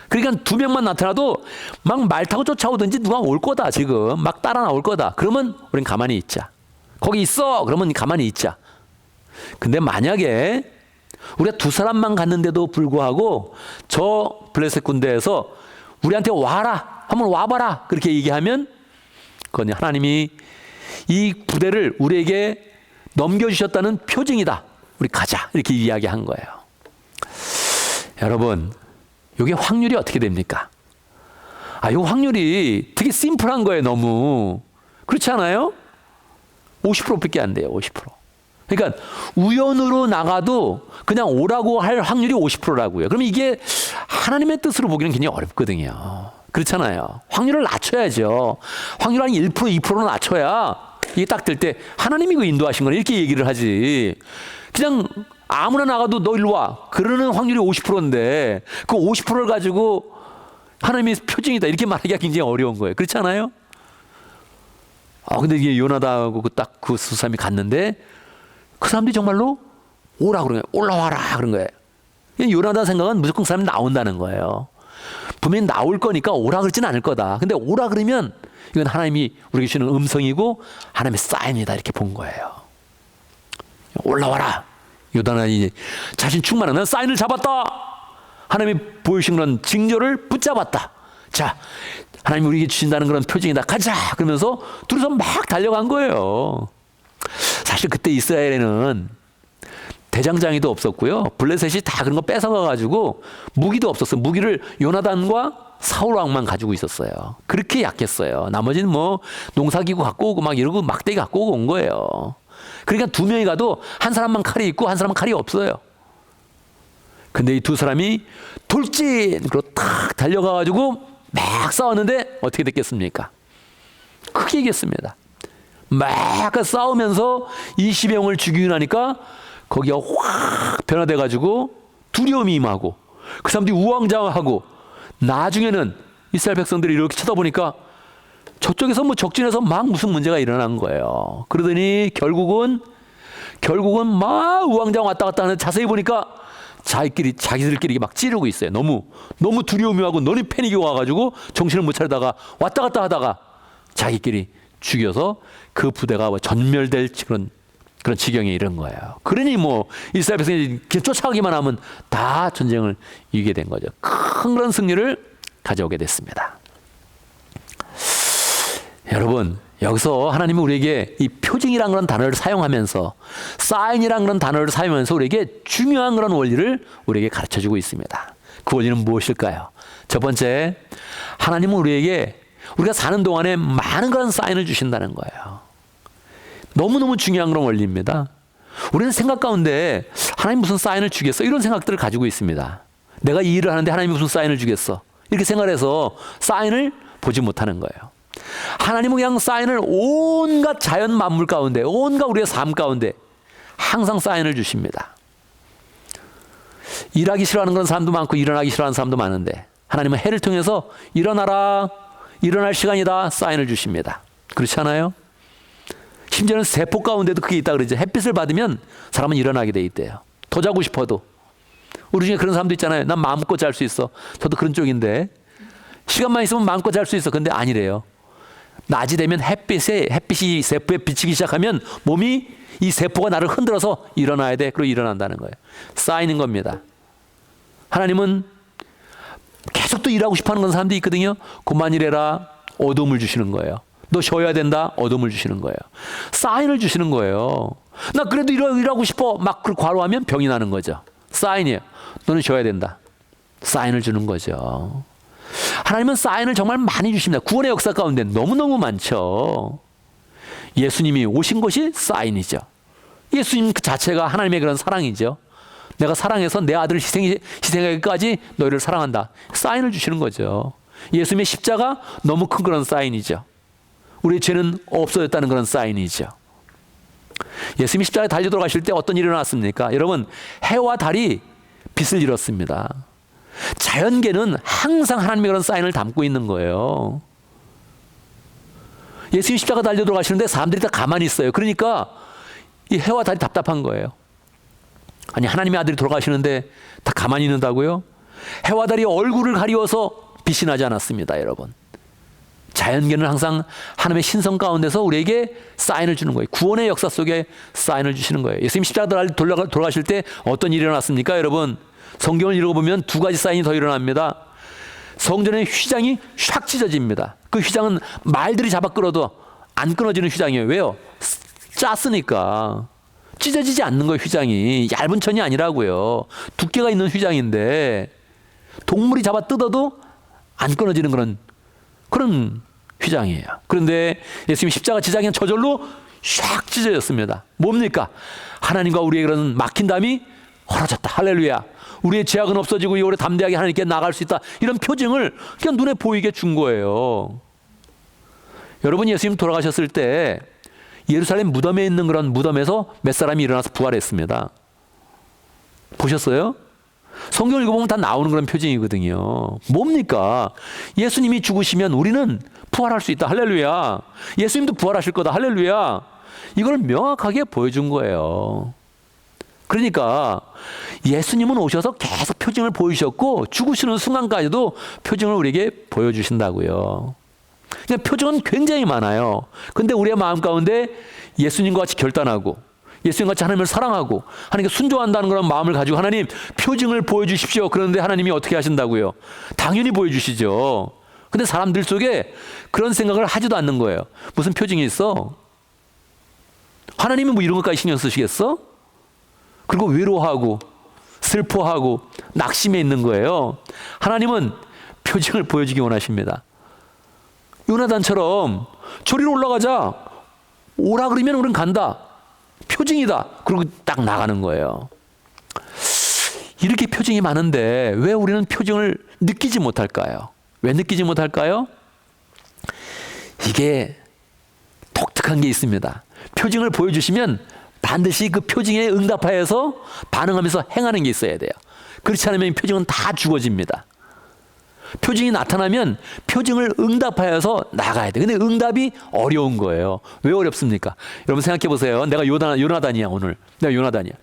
그러니까 두 명만 나타나도 막 말 타고 쫓아오든지 누가 올 거다. 지금 막 따라 나올 거다. 그러면 우린 가만히 있자. 거기 있어. 그러면 가만히 있자. 근데 만약에 우리가 두 사람만 갔는데도 불구하고 저 블레셋 군대에서 우리한테 와라. 한번 와봐라. 그렇게 얘기하면 그건 하나님이 이 부대를 우리에게 넘겨주셨다는 표징이다. 우리 가자. 이렇게 이야기한 거예요. 여러분, 이게 확률이 어떻게 됩니까? 이 확률이 되게 심플한 거예요. 너무. 그렇지 않아요? 50%밖에 안 돼요. 50%. 그러니까 우연으로 나가도 그냥 오라고 할 확률이 50%라고요. 그럼 이게 하나님의 뜻으로 보기는 굉장히 어렵거든요. 그렇잖아요. 확률을 낮춰야죠. 확률 한 1%, 2%는 낮춰야 이게 딱 될 때 하나님이 그 인도하신 거네 이렇게 얘기를 하지. 그냥 아무나 나가도 너 일로 와. 그러는 확률이 50%인데 그 50%를 가지고 하나님의 표징이다 이렇게 말하기가 굉장히 어려운 거예요. 그렇지 않아요? 근데 이게 요나단하고 딱 그 두 사람이 갔는데 그 사람들이 정말로 오라 그런 거예요. 올라와라 그런 거예요. 요나단 생각은 무조건 그 사람이 나온다는 거예요. 분명히 나올 거니까 오라 그러지는 않을 거다. 근데 오라 그러면 이건 하나님이 우리에게 주는 음성이고 하나님의 사인이다 이렇게 본 거예요. 올라와라. 요나단이 자신 충만한 난 사인을 잡았다. 하나님이 보여주신 그런 징조를 붙잡았다. 자, 하나님이 우리에게 주신다는 그런 표징이다. 가자. 그러면서 둘이서 막 달려간 거예요. 사실 그때 이스라엘에는 대장장이도 없었고요. 블레셋이 다 그런 거 뺏어가가지고 무기도 없었어요. 무기를 요나단과 사울 왕만 가지고 있었어요. 그렇게 약했어요. 나머지는 뭐 농사기구 갖고 오고 막 이러고 막대기 갖고 오고 온 거예요. 그러니까 두 명이 가도 한 사람만 칼이 있고 한 사람은 칼이 없어요. 근데 이 두 사람이 돌진으로 탁 달려가가지고 막 싸웠는데 어떻게 됐겠습니까? 크게 이겼습니다. 막 싸우면서 20여 명을 죽이고 나니까 거기가 확 변화돼가지고 두려움이 임하고 그 사람들이 우왕좌왕하고 나중에는 이스라엘 백성들이 이렇게 쳐다보니까 저쪽에서 뭐 적진에서 막 무슨 문제가 일어난 거예요. 그러더니 결국은 막 우왕좌왕 왔다 갔다 하는데 자세히 보니까 자기들끼리 막 찌르고 있어요. 너무 두려움이 하고 너무 패닉이 와가지고 정신을 못 차리다가 왔다 갔다 하다가 자기끼리 죽여서 그 부대가 전멸될 그런 지경에 이른 거예요. 그러니 뭐 이스라엘 백성이 쫓아가기만 하면 다 전쟁을 이기게 된 거죠. 큰 그런 승리를 가져오게 됐습니다. 여러분, 여기서 하나님은 우리에게 이 표징이란 그런 단어를 사용하면서 사인이란 그런 단어를 사용하면서 우리에게 중요한 그런 원리를 우리에게 가르쳐주고 있습니다. 그 원리는 무엇일까요? 첫 번째, 하나님은 우리에게 우리가 사는 동안에 많은 그런 사인을 주신다는 거예요. 너무너무 중요한 그런 원리입니다. 우리는 생각 가운데 하나님 무슨 사인을 주겠어? 이런 생각들을 가지고 있습니다. 내가 이 일을 하는데 하나님이 무슨 사인을 주겠어? 이렇게 생각해서 사인을 보지 못하는 거예요. 하나님은 그냥 사인을 온갖 자연 만물 가운데, 온갖 우리의 삶 가운데 항상 사인을 주십니다. 일하기 싫어하는 그런 사람도 많고 일어나기 싫어하는 사람도 많은데 하나님은 해를 통해서 일어나라, 일어날 시간이다 사인을 주십니다. 그렇지 않아요? 심지어는 세포 가운데도 그게 있다 그러죠. 햇빛을 받으면 사람은 일어나게 돼 있대요. 더 자고 싶어도. 우리 중에 그런 사람도 있잖아요. 난 마음껏 잘 수 있어. 저도 그런 쪽인데 시간만 있으면 마음껏 잘 수 있어. 근데 아니래요. 낮이 되면 햇빛이 세포에 비치기 시작하면 몸이 이 세포가 나를 흔들어서 일어나야 돼. 그리고 일어난다는 거예요. 쌓이는 겁니다. 하나님은 계속 또 일하고 싶어하는 그런 사람들이 있거든요. 그만 일해라. 어둠을 주시는 거예요. 너 쉬어야 된다. 어둠을 주시는 거예요. 사인을 주시는 거예요. 나 그래도 일하고 싶어. 막 과로하면 병이 나는 거죠. 사인이에요. 너는 쉬어야 된다. 사인을 주는 거죠. 하나님은 사인을 정말 많이 주십니다. 구원의 역사 가운데 너무너무 많죠. 예수님이 오신 것이 사인이죠. 예수님 그 자체가 하나님의 그런 사랑이죠. 내가 사랑해서 내 아들을 희생하기까지 너희를 사랑한다. 사인을 주시는 거죠. 예수님의 십자가 너무 큰 그런 사인이죠. 우리의 죄는 없어졌다는 그런 사인이죠. 예수님이 십자가에 달려 돌아가실 때 어떤 일이 일어났습니까? 여러분, 해와 달이 빛을 잃었습니다. 자연계는 항상 하나님의 그런 사인을 담고 있는 거예요. 예수님 십자가 달려 돌아가시는데 사람들이 다 가만히 있어요. 그러니까 이 해와 달이 답답한 거예요. 아니, 하나님의 아들이 돌아가시는데 다 가만히 있는다고요? 해와 달이 얼굴을 가리워서 빛이 나지 않았습니다, 여러분. 자연계는 항상 하나님의 신성 가운데서 우리에게 사인을 주는 거예요. 구원의 역사 속에 사인을 주시는 거예요. 예수님 십자가 돌아가실 때 어떤 일이 일어났습니까, 여러분? 성경을 읽어보면 두 가지 사인이 더 일어납니다. 성전의 휘장이 샥 찢어집니다. 그 휘장은 말들이 잡아 끌어도 안 끊어지는 휘장이에요. 왜요? 짰으니까. 찢어지지 않는 거예요, 휘장이. 얇은 천이 아니라고요. 두께가 있는 휘장인데 동물이 잡아 뜯어도 안 끊어지는 그런 휘장이에요. 그런데 예수님이 십자가 지장에 저절로 샥 찢어졌습니다. 뭡니까? 하나님과 우리의 그런 막힌 담이 헐어졌다. 할렐루야. 우리의 죄악은 없어지고 이제 담대하게 하나님께 나갈 수 있다. 이런 표징을 그냥 눈에 보이게 준 거예요. 여러분, 예수님 돌아가셨을 때 예루살렘 무덤에 있는 그런 무덤에서 몇 사람이 일어나서 부활했습니다. 보셨어요? 성경 읽어보면 다 나오는 그런 표징이거든요. 뭡니까? 예수님이 죽으시면 우리는 부활할 수 있다. 할렐루야. 예수님도 부활하실 거다. 할렐루야. 이걸 명확하게 보여준 거예요. 그러니까 예수님은 오셔서 계속 표징을 보이셨고 죽으시는 순간까지도 표징을 우리에게 보여주신다고요. 그러니까 표징은 굉장히 많아요. 근데 우리의 마음 가운데 예수님과 같이 결단하고 예수님 같이 하나님을 사랑하고 하나님께 순종한다는 그런 마음을 가지고 하나님 표징을 보여주십시오. 그런데 하나님이 어떻게 하신다고요? 당연히 보여주시죠. 근데 사람들 속에 그런 생각을 하지도 않는 거예요. 무슨 표징이 있어? 하나님이 뭐 이런 것까지 신경 쓰시겠어? 그리고 외로워하고 슬퍼하고 낙심해 있는 거예요. 하나님은 표징을 보여주기 원하십니다. 요나단처럼 저리로 올라가자. 오라 그러면 우린 간다. 표징이다. 그리고 딱 나가는 거예요. 이렇게 표징이 많은데 왜 우리는 표징을 느끼지 못할까요? 왜 느끼지 못할까요? 이게 독특한 게 있습니다. 표징을 보여주시면 반드시 그 표징에 응답하여서 반응하면서 행하는 게 있어야 돼요. 그렇지 않으면 표징은 다 죽어집니다. 표징이 나타나면 표징을 응답하여서 나가야 돼. 근데 응답이 어려운 거예요. 왜 어렵습니까? 여러분 생각해 보세요. 내가 요나단이야 오늘. 내가 요나단이야.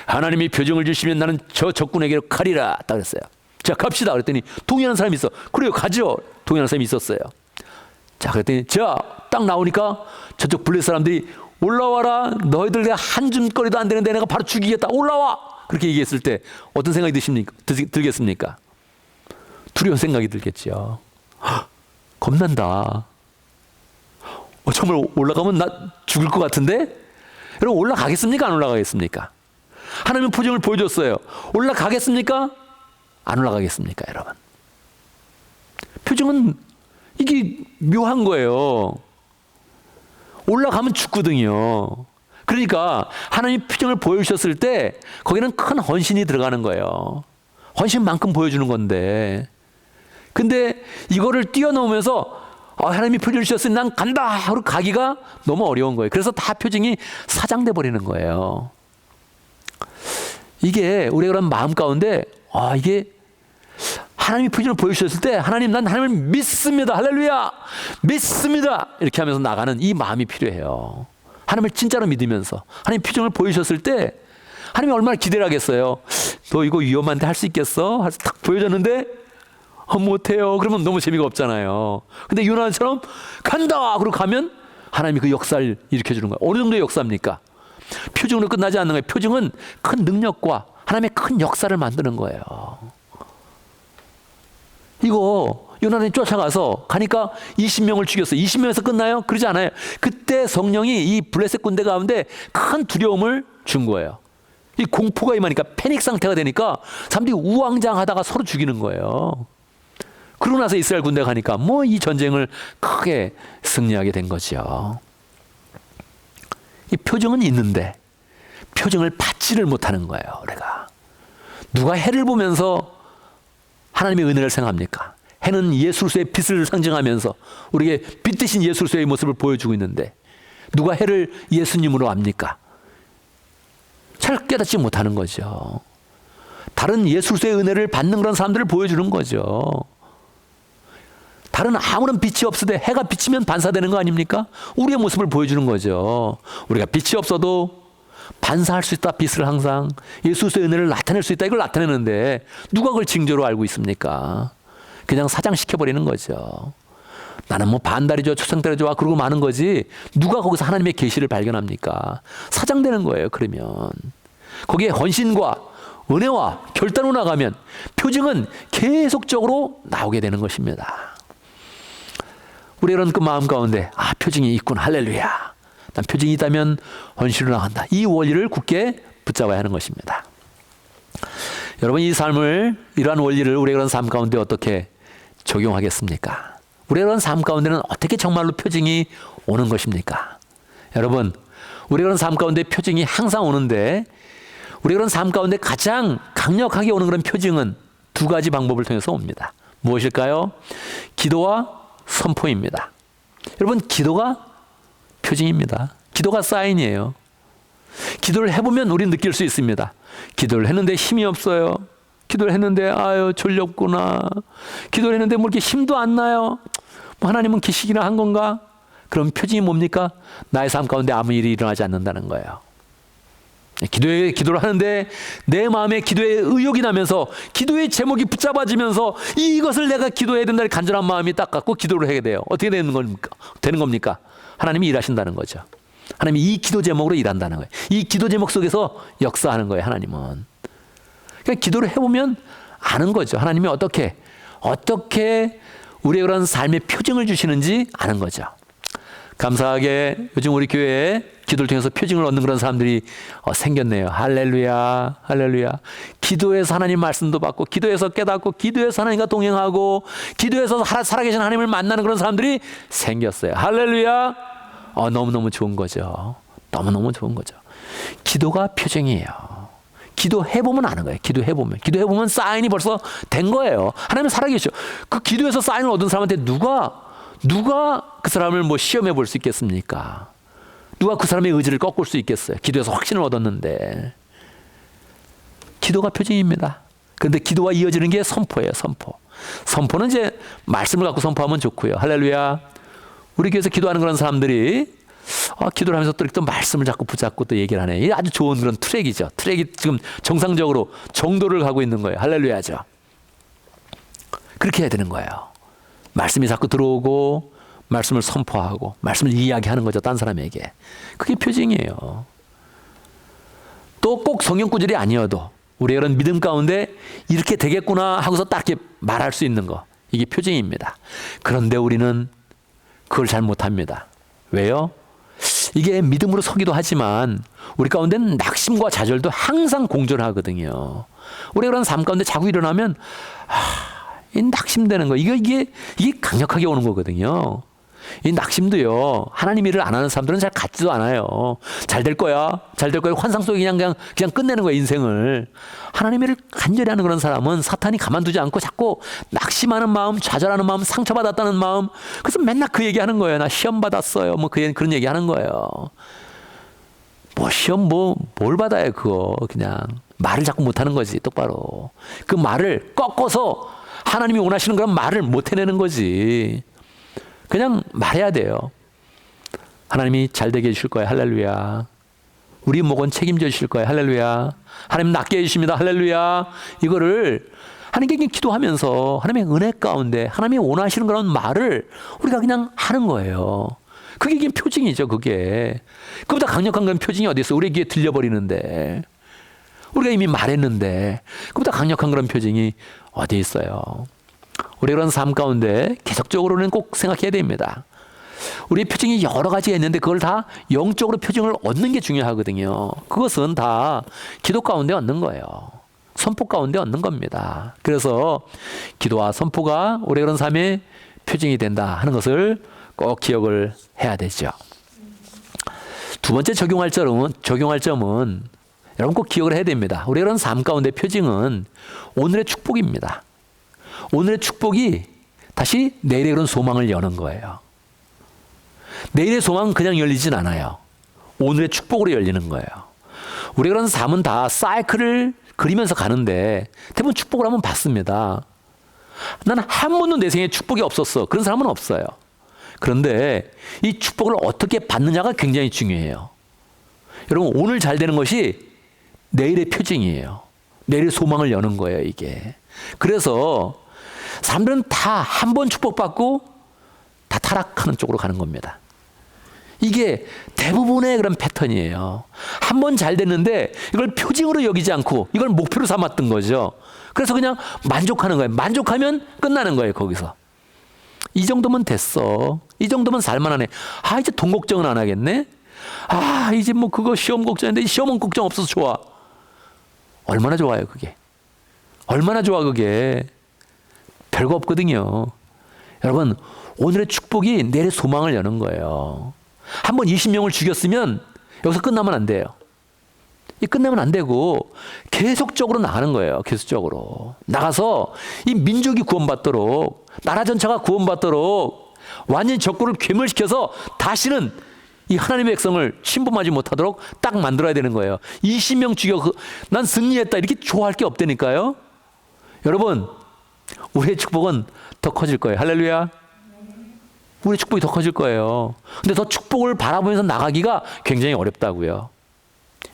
하나님이 표징을 주시면 나는 저 적군에게로 가리라. 딱 그랬어요. 자 갑시다. 그랬더니 동의하는 사람이 있어. 그래요 가죠. 동의하는 사람이 있었어요. 자 그랬더니 자 딱 나오니까 저쪽 블레셋 사람들이 올라와라. 너희들 내가 한 줌거리도 안 되는데 내가 바로 죽이겠다. 올라와. 그렇게 얘기했을 때 어떤 생각이 들겠습니까? 두려운 생각이 들겠죠. 헉, 겁난다. 정말 올라가면 나 죽을 것 같은데? 여러분 올라가겠습니까? 안 올라가겠습니까? 하나님은 표징을 보여줬어요. 올라가겠습니까? 안 올라가겠습니까? 여러분. 표징은 이게 묘한 거예요. 올라가면 죽거든요. 그러니까 하나님이 표징을 보여주셨을 때 거기는 큰 헌신이 들어가는 거예요. 헌신만큼 보여주는 건데 근데 이거를 뛰어넘으면서 하나님이 표징을 주셨으니 난 간다 하고 가기가 너무 어려운 거예요. 그래서 다 표징이 사장돼 버리는 거예요. 이게 우리가 그런 마음 가운데 이게 하나님이 표징을 보여주셨을 때 하나님 난 하나님을 믿습니다. 할렐루야 믿습니다. 이렇게 하면서 나가는 이 마음이 필요해요. 하나님을 진짜로 믿으면서 하나님 표징을 보여주셨을 때 하나님이 얼마나 기대를 하겠어요. 너 이거 위험한데 할 수 있겠어? 딱 보여줬는데 못해요. 그러면 너무 재미가 없잖아요. 근데 요나처럼 간다! 그러고 가면 하나님이 그 역사를 일으켜주는 거예요. 어느 정도의 역사입니까? 표징으로 끝나지 않는 거예요. 표징은 큰 능력과 하나님의 큰 역사를 만드는 거예요. 이거 요나단이 쫓아가서 가니까 20명을 죽였어요. 20명에서 끝나요? 그러지 않아요. 그때 성령이 이 블레셋 군대 가운데 큰 두려움을 준 거예요. 이 공포가 임하니까 패닉 상태가 되니까 사람들이 우왕좌왕하다가 서로 죽이는 거예요. 그러고 나서 이스라엘 군대가 가니까 이 전쟁을 크게 승리하게 된 거죠. 이 표징은 있는데 표징을 받지를 못하는 거예요. 우리가 누가 해를 보면서 하나님의 은혜를 생각합니까? 해는 예수로서의 빛을 상징하면서 우리에게 빛 대신 예수로서의 모습을 보여주고 있는데 누가 해를 예수님으로 압니까? 잘 깨닫지 못하는 거죠. 다른 예수로서의 은혜를 받는 그런 사람들을 보여주는 거죠. 다른 아무런 빛이 없으되 해가 비치면 반사되는 거 아닙니까? 우리의 모습을 보여주는 거죠. 우리가 빛이 없어도 반사할 수 있다. 빛을 항상 예수의 은혜를 나타낼 수 있다. 이걸 나타내는데 누가 그걸 징조로 알고 있습니까? 그냥 사장시켜버리는 거죠. 나는 뭐 반달이죠. 초생달이 좋아. 그러고 마는 거지. 누가 거기서 하나님의 계시를 발견합니까? 사장되는 거예요. 그러면 거기에 헌신과 은혜와 결단으로 나가면 표징은 계속적으로 나오게 되는 것입니다. 우리는 그 마음 가운데 표징이 있군. 할렐루야. 난 표징이 있다면 헌신으로 나간다. 이 원리를 굳게 붙잡아야 하는 것입니다. 여러분 이 삶을 이러한 원리를 우리의 그런 삶 가운데 어떻게 적용하겠습니까? 우리의 그런 삶 가운데는 어떻게 정말로 표징이 오는 것입니까? 여러분, 우리 그런 삶 가운데 표징이 항상 오는데 우리 그런 삶 가운데 가장 강력하게 오는 그런 표징은 두 가지 방법을 통해서 옵니다. 무엇일까요? 기도와 선포입니다. 여러분, 기도가 표징입니다. 기도가 사인이에요. 기도를 해보면 우리는 느낄 수 있습니다. 기도를 했는데 힘이 없어요. 기도를 했는데 아유 졸렵구나. 기도를 했는데 뭐 이렇게 힘도 안 나요. 뭐 하나님은 기식이나 한 건가? 그럼 표징이 뭡니까? 나의 삶 가운데 아무 일이 일어나지 않는다는 거예요. 기도를 하는데 내 마음에 기도의 의욕이 나면서 기도의 제목이 붙잡아지면서 이것을 내가 기도해야 된다는 간절한 마음이 딱 갖고 기도를 하게 돼요. 어떻게 되는 겁니까? 하나님이 일하신다는 거죠. 하나님이 이 기도 제목으로 일한다는 거예요. 이 기도 제목 속에서 역사하는 거예요. 하나님은. 그러니까 기도를 해보면 아는 거죠. 하나님이 어떻게 우리의 그런 삶의 표징을 주시는지 아는 거죠. 감사하게 요즘 우리 교회에 기도를 통해서 표징을 얻는 그런 사람들이 생겼네요. 할렐루야, 할렐루야. 기도해서 하나님 말씀도 받고, 기도해서 깨닫고, 기도해서 하나님과 동행하고, 기도해서 살아계신 하나님을 만나는 그런 사람들이 생겼어요. 할렐루야. 너무너무 좋은 거죠. 너무너무 좋은 거죠. 기도가 표징이에요. 기도해보면 아는 거예요. 기도해보면 사인이 벌써 된 거예요. 하나님은 살아계셔. 그 기도해서 사인을 얻은 사람한테 누가 그 사람을 뭐 시험해 볼 수 있겠습니까? 누가 그 사람의 의지를 꺾을 수 있겠어요? 기도해서 확신을 얻었는데. 기도가 표징입니다. 그런데 기도와 이어지는 게 선포예요. 선포는 이제 말씀을 갖고 선포하면 좋고요. 할렐루야. 우리 교회에서 기도하는 그런 사람들이 기도를 하면서 또 말씀을 자꾸 붙잡고 또 얘기를 하네. 이게 아주 좋은 그런 트랙이죠. 트랙이 지금 정상적으로 정도를 가고 있는 거예요. 할렐루야죠. 그렇게 해야 되는 거예요. 말씀이 자꾸 들어오고 말씀을 선포하고 말씀을 이야기하는 거죠. 딴 사람에게. 그게 표징이에요. 또 꼭 성경 구절이 아니어도 우리의 그런 믿음 가운데 이렇게 되겠구나 하고서 딱 이렇게 말할 수 있는 거. 이게 표징입니다. 그런데 우리는 그걸 잘 못합니다. 왜요? 이게 믿음으로 서기도 하지만 우리 가운데는 낙심과 좌절도 항상 공존하거든요. 우리가 그런 삶 가운데 자꾸 일어나면 이 낙심되는 거 이게 강력하게 오는 거거든요. 이 낙심도요. 하나님 일을 안 하는 사람들은 잘 갖지도 않아요. 잘 될 거야 환상 속에 그냥 끝내는 거야 인생을. 하나님 일을 간절히 하는 그런 사람은 사탄이 가만두지 않고 자꾸 낙심하는 마음, 좌절하는 마음, 상처받았다는 마음. 그래서 맨날 그 얘기하는 거예요. 나 시험 받았어요. 뭐 그런 얘기하는 거예요. 뭐 시험 뭘 받아요 그거. 그냥 말을 자꾸 못하는 거지 똑바로. 그 말을 꺾어서 하나님이 원하시는 그런 말을 못 해내는 거지. 그냥 말해야 돼요. 하나님이 잘 되게 해주실 거예요. 할렐루야. 우리 목은 책임져 주실 거예요. 할렐루야. 하나님 낫게 해주십니다. 할렐루야. 이거를 하나님께 기도하면서 하나님의 은혜 가운데 하나님이 원하시는 그런 말을 우리가 그냥 하는 거예요. 그게 표징이죠. 그게. 그보다 강력한 그런 표징이 어디 있어? 우리 귀에 들려버리는데. 우리가 이미 말했는데 그보다 강력한 그런 표징이 어디 있어요? 우리 그런 삶 가운데 계속적으로는 꼭 생각해야 됩니다. 우리 표징이 여러 가지가 있는데 그걸 다 영적으로 표징을 얻는 게 중요하거든요. 그것은 다 기도 가운데 얻는 거예요. 선포 가운데 얻는 겁니다. 그래서 기도와 선포가 우리 그런 삶의 표징이 된다 하는 것을 꼭 기억을 해야 되죠. 두 번째 적용할 점은 여러분 꼭 기억을 해야 됩니다. 우리 그런 삶 가운데 표징은 오늘의 축복입니다. 오늘의 축복이 다시 내일의 그런 소망을 여는 거예요. 내일의 소망은 그냥 열리진 않아요. 오늘의 축복으로 열리는 거예요. 우리 그런 삶은 다 사이클을 그리면서 가는데 대부분 축복을 한번 받습니다. 나는 한 번도 내 생에 축복이 없었어. 그런 사람은 없어요. 그런데 이 축복을 어떻게 받느냐가 굉장히 중요해요. 여러분 오늘 잘 되는 것이 내일의 표징이에요. 내일의 소망을 여는 거예요 이게. 그래서 사람들은 다 한 번 축복받고 다 타락하는 쪽으로 가는 겁니다. 이게 대부분의 그런 패턴이에요. 한 번 잘 됐는데 이걸 표징으로 여기지 않고 이걸 목표로 삼았던 거죠. 그래서 그냥 만족하는 거예요. 만족하면 끝나는 거예요 거기서. 이 정도면 됐어. 이 정도면 살만하네. 이제 돈 걱정은 안 하겠네. 이제 뭐 그거 시험 걱정인데 시험은 걱정 없어서 좋아. 얼마나 좋아요 그게. 얼마나 좋아 그게. 별거 없거든요. 여러분 오늘의 축복이 내일의 소망을 여는 거예요. 한번 20명을 죽였으면 여기서 끝나면 안 돼요. 이 끝내면 안 되고 계속적으로 나가는 거예요. 계속적으로 나가서 이 민족이 구원받도록, 나라 전체가 구원받도록 완전히 적군을 괴멸시켜서 다시는 이 하나님의 백성을 침범하지 못하도록 딱 만들어야 되는 거예요. 20명 죽여 난 승리했다 이렇게 좋아할 게 없다니까요. 여러분, 우리의 축복은 더 커질 거예요. 할렐루야. 우리의 축복이 더 커질 거예요. 근데 더 축복을 바라보면서 나가기가 굉장히 어렵다고요.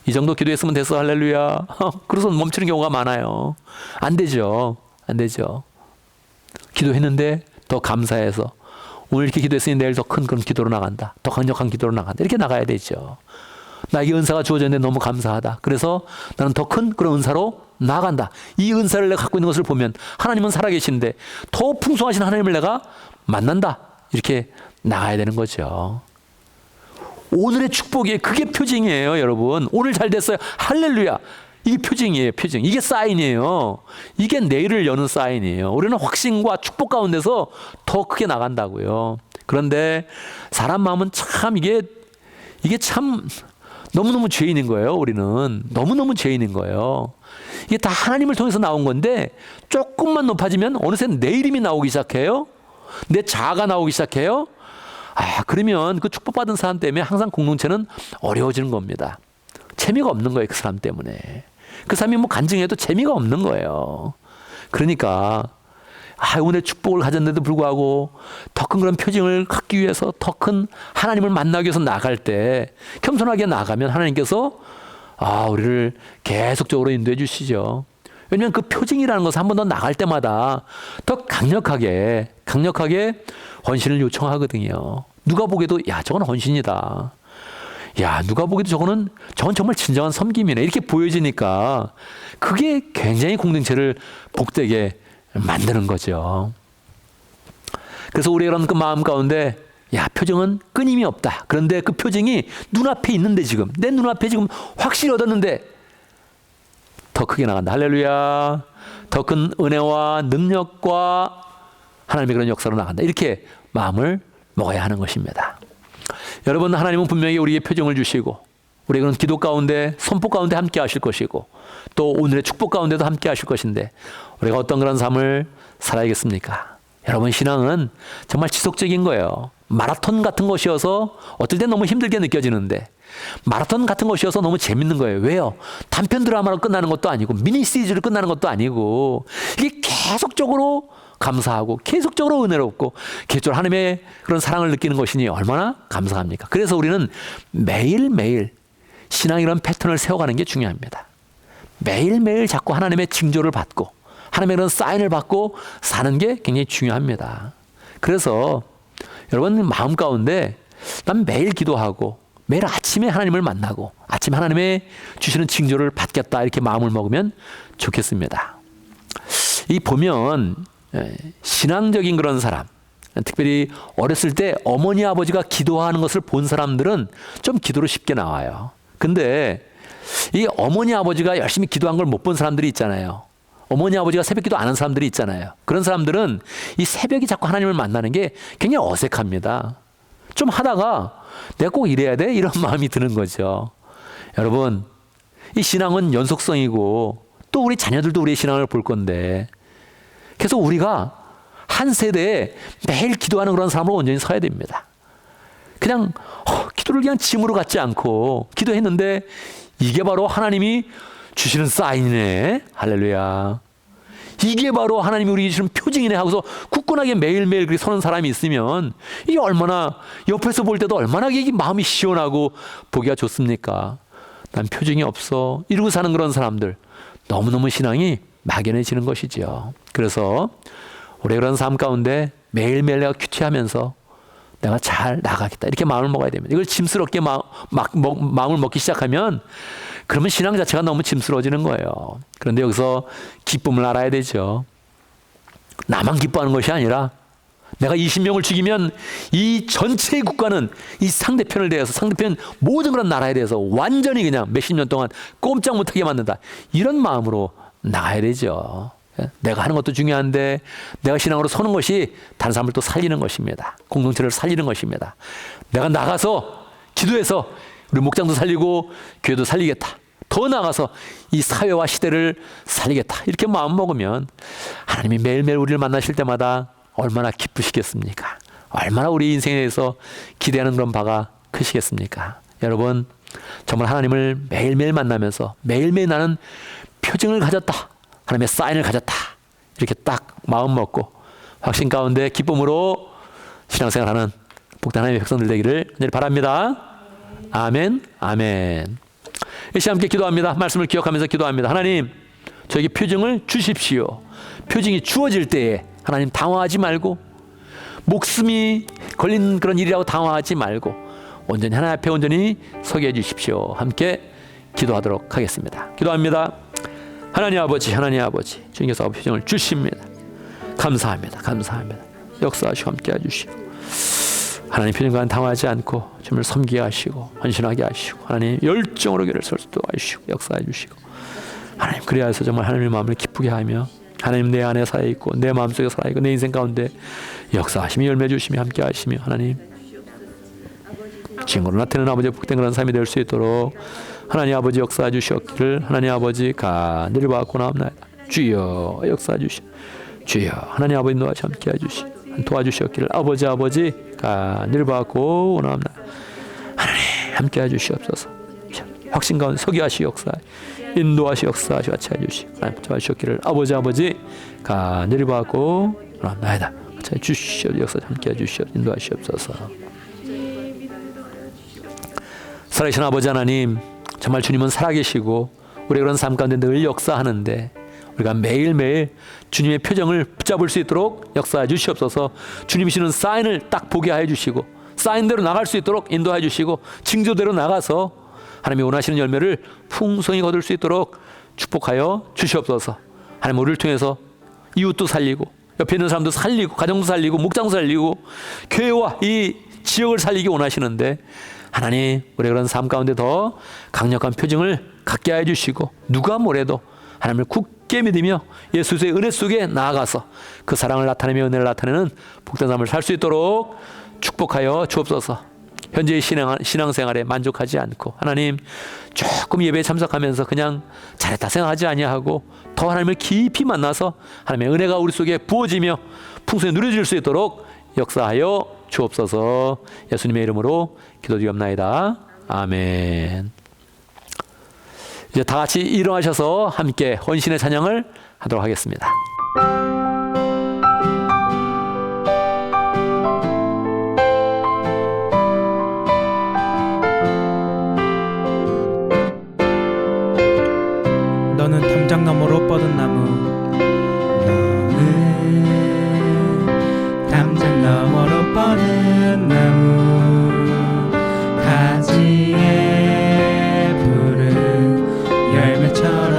이 정도 기도했으면 됐어. 할렐루야. 그래서 멈추는 경우가 많아요. 안 되죠. 안 되죠. 기도했는데 더 감사해서 오늘 이렇게 기도했으니 내일 더 큰 그런 기도로 나간다. 더 강력한 기도로 나간다. 이렇게 나가야 되죠. 나에게 은사가 주어졌는데 너무 감사하다. 그래서 나는 더 큰 그런 은사로 나아간다. 이 은사를 내가 갖고 있는 것을 보면 하나님은 살아계신데 더 풍성하신 하나님을 내가 만난다. 이렇게 나가야 되는 거죠. 오늘의 축복이 그게 표징이에요, 여러분. 오늘 잘 됐어요. 할렐루야. 이게 표징이에요, 표징. 이게 사인이에요. 이게 내일을 여는 사인이에요. 우리는 확신과 축복 가운데서 더 크게 나간다고요. 그런데 사람 마음은 참 이게 참 너무너무 죄인인 거예요, 우리는. 너무너무 죄인인 거예요. 이게 다 하나님을 통해서 나온 건데 조금만 높아지면 어느새 내 이름이 나오기 시작해요. 내 자아가 나오기 시작해요. 그러면 그 축복받은 사람 때문에 항상 공동체는 어려워지는 겁니다. 재미가 없는 거예요, 그 사람 때문에. 그 사람이 뭐 간증해도 재미가 없는 거예요. 그러니까 오늘 축복을 가졌는데도 불구하고 더 큰 그런 표징을 갖기 위해서 더 큰 하나님을 만나기 위해서 나갈 때 겸손하게 나가면 하나님께서 우리를 계속적으로 인도해 주시죠. 왜냐하면 그 표징이라는 것은 한 번 더 나갈 때마다 더 강력하게 헌신을 요청하거든요. 누가 보기에도 저건 헌신이다. 누가 보기에도 저건 정말 진정한 섬김이네. 이렇게 보여지니까 그게 굉장히 공동체를 복되게 만드는 거죠. 그래서 우리가 그런 그 마음 가운데 표정은 끊임이 없다. 그런데 그 표정이 눈앞에 있는데 지금 내 눈앞에 지금 확실히 얻었는데 더 크게 나간다. 할렐루야. 더 큰 은혜와 능력과 하나님의 그런 역사로 나간다. 이렇게 마음을 먹어야 하는 것입니다. 여러분, 하나님은 분명히 우리에게 표정을 주시고 우리의 그런 기도 가운데 선포 가운데 함께 하실 것이고 또 오늘의 축복 가운데도 함께 하실 것인데 우리가 어떤 그런 삶을 살아야겠습니까? 여러분, 신앙은 정말 지속적인 거예요. 마라톤 같은 것이어서 어떨 땐 너무 힘들게 느껴지는데 마라톤 같은 것이어서 너무 재밌는 거예요. 왜요? 단편 드라마로 끝나는 것도 아니고 미니 시리즈로 끝나는 것도 아니고 이게 계속적으로 감사하고 계속적으로 은혜롭고 계속적으로 하나님의 그런 사랑을 느끼는 것이니 얼마나 감사합니까? 그래서 우리는 매일매일 신앙의 이런 패턴을 세워가는 게 중요합니다. 매일매일 자꾸 하나님의 징조를 받고 하나님의 그런 사인을 받고 사는 게 굉장히 중요합니다. 그래서 여러분 마음 가운데 난 매일 기도하고 매일 아침에 하나님을 만나고 아침에 하나님의 주시는 징조를 받겠다 이렇게 마음을 먹으면 좋겠습니다. 이 보면 신앙적인 그런 사람, 특별히 어렸을 때 어머니 아버지가 기도하는 것을 본 사람들은 좀 기도로 쉽게 나와요. 근데 이 어머니 아버지가 열심히 기도한 걸 못 본 사람들이 있잖아요. 어머니 아버지가 새벽 기도 안 한 사람들이 있잖아요. 그런 사람들은 이 새벽에 자꾸 하나님을 만나는 게 굉장히 어색합니다. 좀 하다가 내가 꼭 이래야 돼? 이런 마음이 드는 거죠. 여러분, 이 신앙은 연속성이고 또 우리 자녀들도 우리의 신앙을 볼 건데 그래서 우리가 한 세대에 매일 기도하는 그런 사람으로 온전히 서야 됩니다. 그냥 기도를 그냥 짐으로 갖지 않고 기도했는데 이게 바로 하나님이 주시는 사인이네. 할렐루야. 이게 바로 하나님이 우리에게 주시는 표징이네 하고서 굳건하게 매일매일 그렇게 서는 사람이 있으면 이게 얼마나 옆에서 볼 때도 얼마나 이게 마음이 시원하고 보기가 좋습니까? 난 표징이 없어 이러고 사는 그런 사람들 너무너무 신앙이 막연해지는 것이죠. 그래서 우리 그런 삶 가운데 매일매일 내가 큐티하면서 내가 잘 나가겠다 이렇게 마음을 먹어야 됩니다. 이걸 짐스럽게 마음을 먹기 시작하면 그러면 신앙 자체가 너무 짐스러워지는 거예요. 그런데 여기서 기쁨을 알아야 되죠. 나만 기뻐하는 것이 아니라 내가 20명을 죽이면 이 전체의 국가는 이 상대편을 대해서 상대편 모든 그런 나라에 대해서 완전히 그냥 몇십 년 동안 꼼짝 못하게 만든다. 이런 마음으로 나가야 되죠. 내가 하는 것도 중요한데 내가 신앙으로 서는 것이 다른 사람을 또 살리는 것입니다. 공동체를 살리는 것입니다. 내가 나가서 기도해서 우리 목장도 살리고 교회도 살리겠다. 더 나아가서 이 사회와 시대를 살리겠다. 이렇게 마음 먹으면 하나님이 매일매일 우리를 만나실 때마다 얼마나 기쁘시겠습니까? 얼마나 우리 인생에 대해서 기대하는 그런 바가 크시겠습니까? 여러분, 정말 하나님을 매일매일 만나면서 매일매일 나는 표징을 가졌다. 하나님의 사인을 가졌다. 이렇게 딱 마음 먹고 확신 가운데 기쁨으로 신앙생활하는 복된 하나님의 백성들 되기를 간절히 바랍니다. 아멘, 아멘. 이 시간 함께 기도합니다. 말씀을 기억하면서 기도합니다. 하나님, 저에게 표징을 주십시오. 표징이 주어질 때에 하나님 당황하지 말고, 목숨이 걸린 그런 일이라고 당황하지 말고 온전히 하나님 앞에 온전히 서게 해주십시오. 함께 기도하도록 하겠습니다. 기도합니다. 하나님 아버지, 하나님 아버지, 주님께서 표징을 주십니다. 감사합니다. 감사합니다. 역사하시고 함께 해주시고 하나님 표징과는 당하지 않고 주님을 섬기게 하시고 헌신하게 하시고 하나님 열정으로 교회를 설 수 있도록 하시고 역사해 주시고 하나님 그래야 해서 정말 하나님의 마음을 기쁘게 하며 하나님 내 안에 살아있고 내 마음속에 살아있고 내 인생 가운데 역사하시며 열매 주시며 함께 하시며 하나님 증거로 나타내는 아버지의 복된 그런 삶이 될 수 있도록 하나님 아버지 역사해 주시옵기를 하나님 아버지 간절히 받고 나옵나이다. 주여 역사해 주시 주여 하나님 아버지 너와 함께 해주시 도와주시옵기를 아버지 간절히 받고 원합니다. 하나님 함께 해주시옵소서. 확신 가운데 서게 하시 역사 인도하시 역사하시 같이 해주시 하나님 도와주시옵기를 아버지 간절히 받고 원합니다. 같이 해주시옵 역사 함께 해주시옵 인도하시옵소서. 살아계신 아버지 하나님, 정말 주님은 살아계시고 우리 그런 삶 가운데 늘 역사하는데 우리가 매일매일 주님의 표정을 붙잡을 수 있도록 역사해 주시옵소서. 주님이시는 사인을 딱 보게 해 주시고 사인대로 나갈 수 있도록 인도해 주시고 징조대로 나가서 하나님이 원하시는 열매를 풍성히 거둘 수 있도록 축복하여 주시옵소서. 하나님 우리를 통해서 이웃도 살리고 옆에 있는 사람도 살리고 가정도 살리고 목장도 살리고 교회와 이 지역을 살리기 원하시는데 하나님 우리 그런 삶 가운데 더 강력한 표징을 갖게 해 주시고 누가 뭐래도 하나님을 굳게 믿으며 예수의 은혜 속에 나아가서 그 사랑을 나타내며 은혜를 나타내는 복된 삶을 살 수 있도록 축복하여 주옵소서. 현재의 신앙생활에 만족하지 않고 하나님 조금 예배에 참석하면서 그냥 잘했다 생각하지 아니하고 더 하나님을 깊이 만나서 하나님의 은혜가 우리 속에 부어지며 풍성히 누려질 수 있도록 역사하여 주옵소서. 예수님의 이름으로 기도드리옵나이다. 아멘. 이제 다 같이 일어나셔서 함께 헌신의 찬양을 하도록 하겠습니다. 너는 담장 너머로 뻗은 나무 너는 담장 너머로 뻗은 나무 가지에 푸른 열매처럼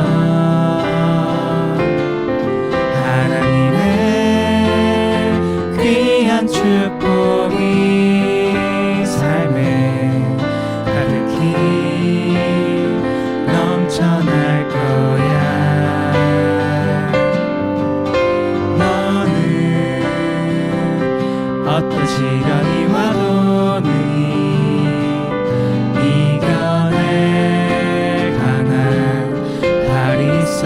하나님의 귀한 축복이 삶에 가득히 넘쳐날 거야. 너는 어떤 시련이 와도 능히 이겨낼 강한 발이 있어.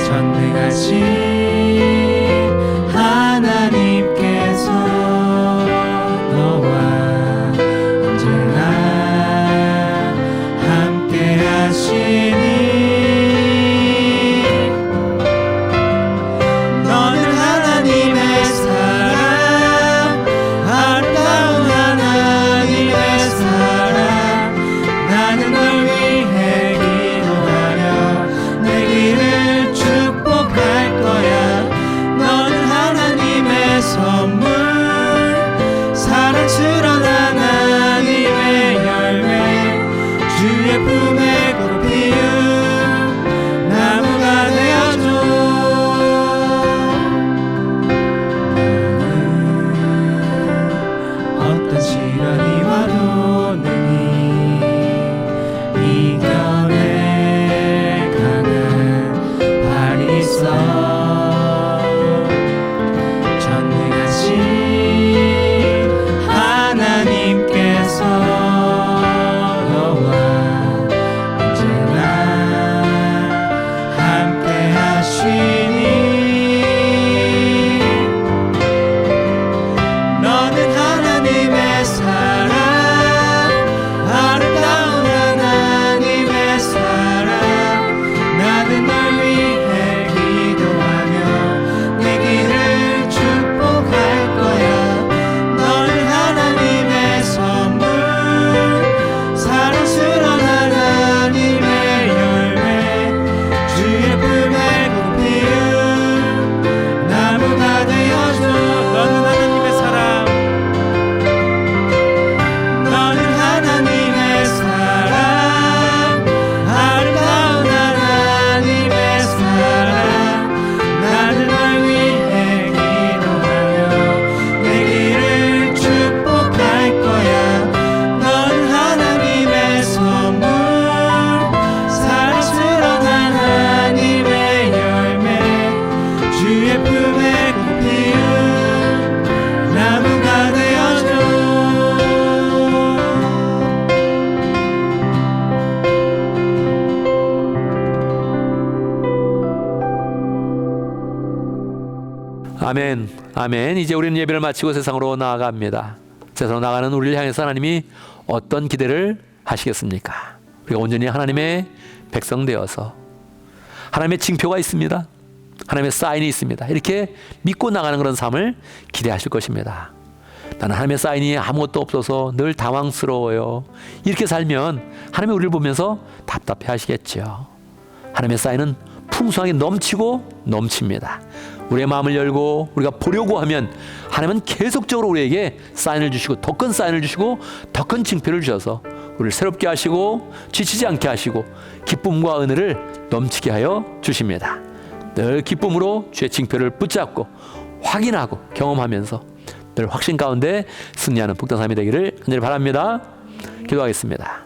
전능하신 하나님께서 너와 언제나 함께 하시니 너는 하나님의 사랑 아멘. 이제 우리는 예배를 마치고 세상으로 나아갑니다. 세상으로 나가는 우리를 향해서 하나님이 어떤 기대를 하시겠습니까? 우리가 온전히 하나님의 백성 되어서 하나님의 징표가 있습니다. 하나님의 사인이 있습니다. 이렇게 믿고 나가는 그런 삶을 기대하실 것입니다. 나는 하나님의 사인이 아무것도 없어서 늘 당황스러워요. 이렇게 살면 하나님이 우리를 보면서 답답해 하시겠죠. 하나님의 사인은 풍성하게 넘치고 넘칩니다. 우리의 마음을 열고 우리가 보려고 하면 하나님은 계속적으로 우리에게 사인을 주시고 더 큰 사인을 주시고 더 큰 징표를 주셔서 우리를 새롭게 하시고 지치지 않게 하시고 기쁨과 은혜를 넘치게 하여 주십니다. 늘 기쁨으로 주의 징표를 붙잡고 확인하고 경험하면서 늘 확신 가운데 승리하는 복된 삶이 되기를 간절히 바랍니다. 기도하겠습니다.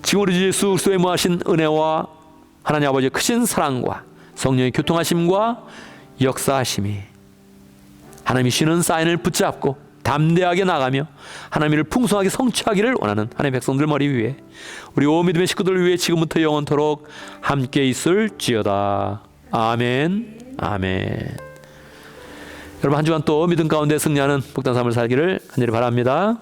지금 우리 주 예수 그리스도의 무하신 은혜와 하나님 아버지의 크신 사랑과 성령의 교통하심과 역사하심이 하나님이 주시는 사인을 붙잡고 담대하게 나가며 하나님을 풍성하게 성취하기를 원하는 하나님의 백성들 머리 위에 우리 온 믿음의 식구들 위해 지금부터 영원토록 함께 있을지어다. 아멘. 아멘. 여러분 한 주간 또 믿음 가운데 승리하는 복된 삶을 살기를 간절히 바랍니다.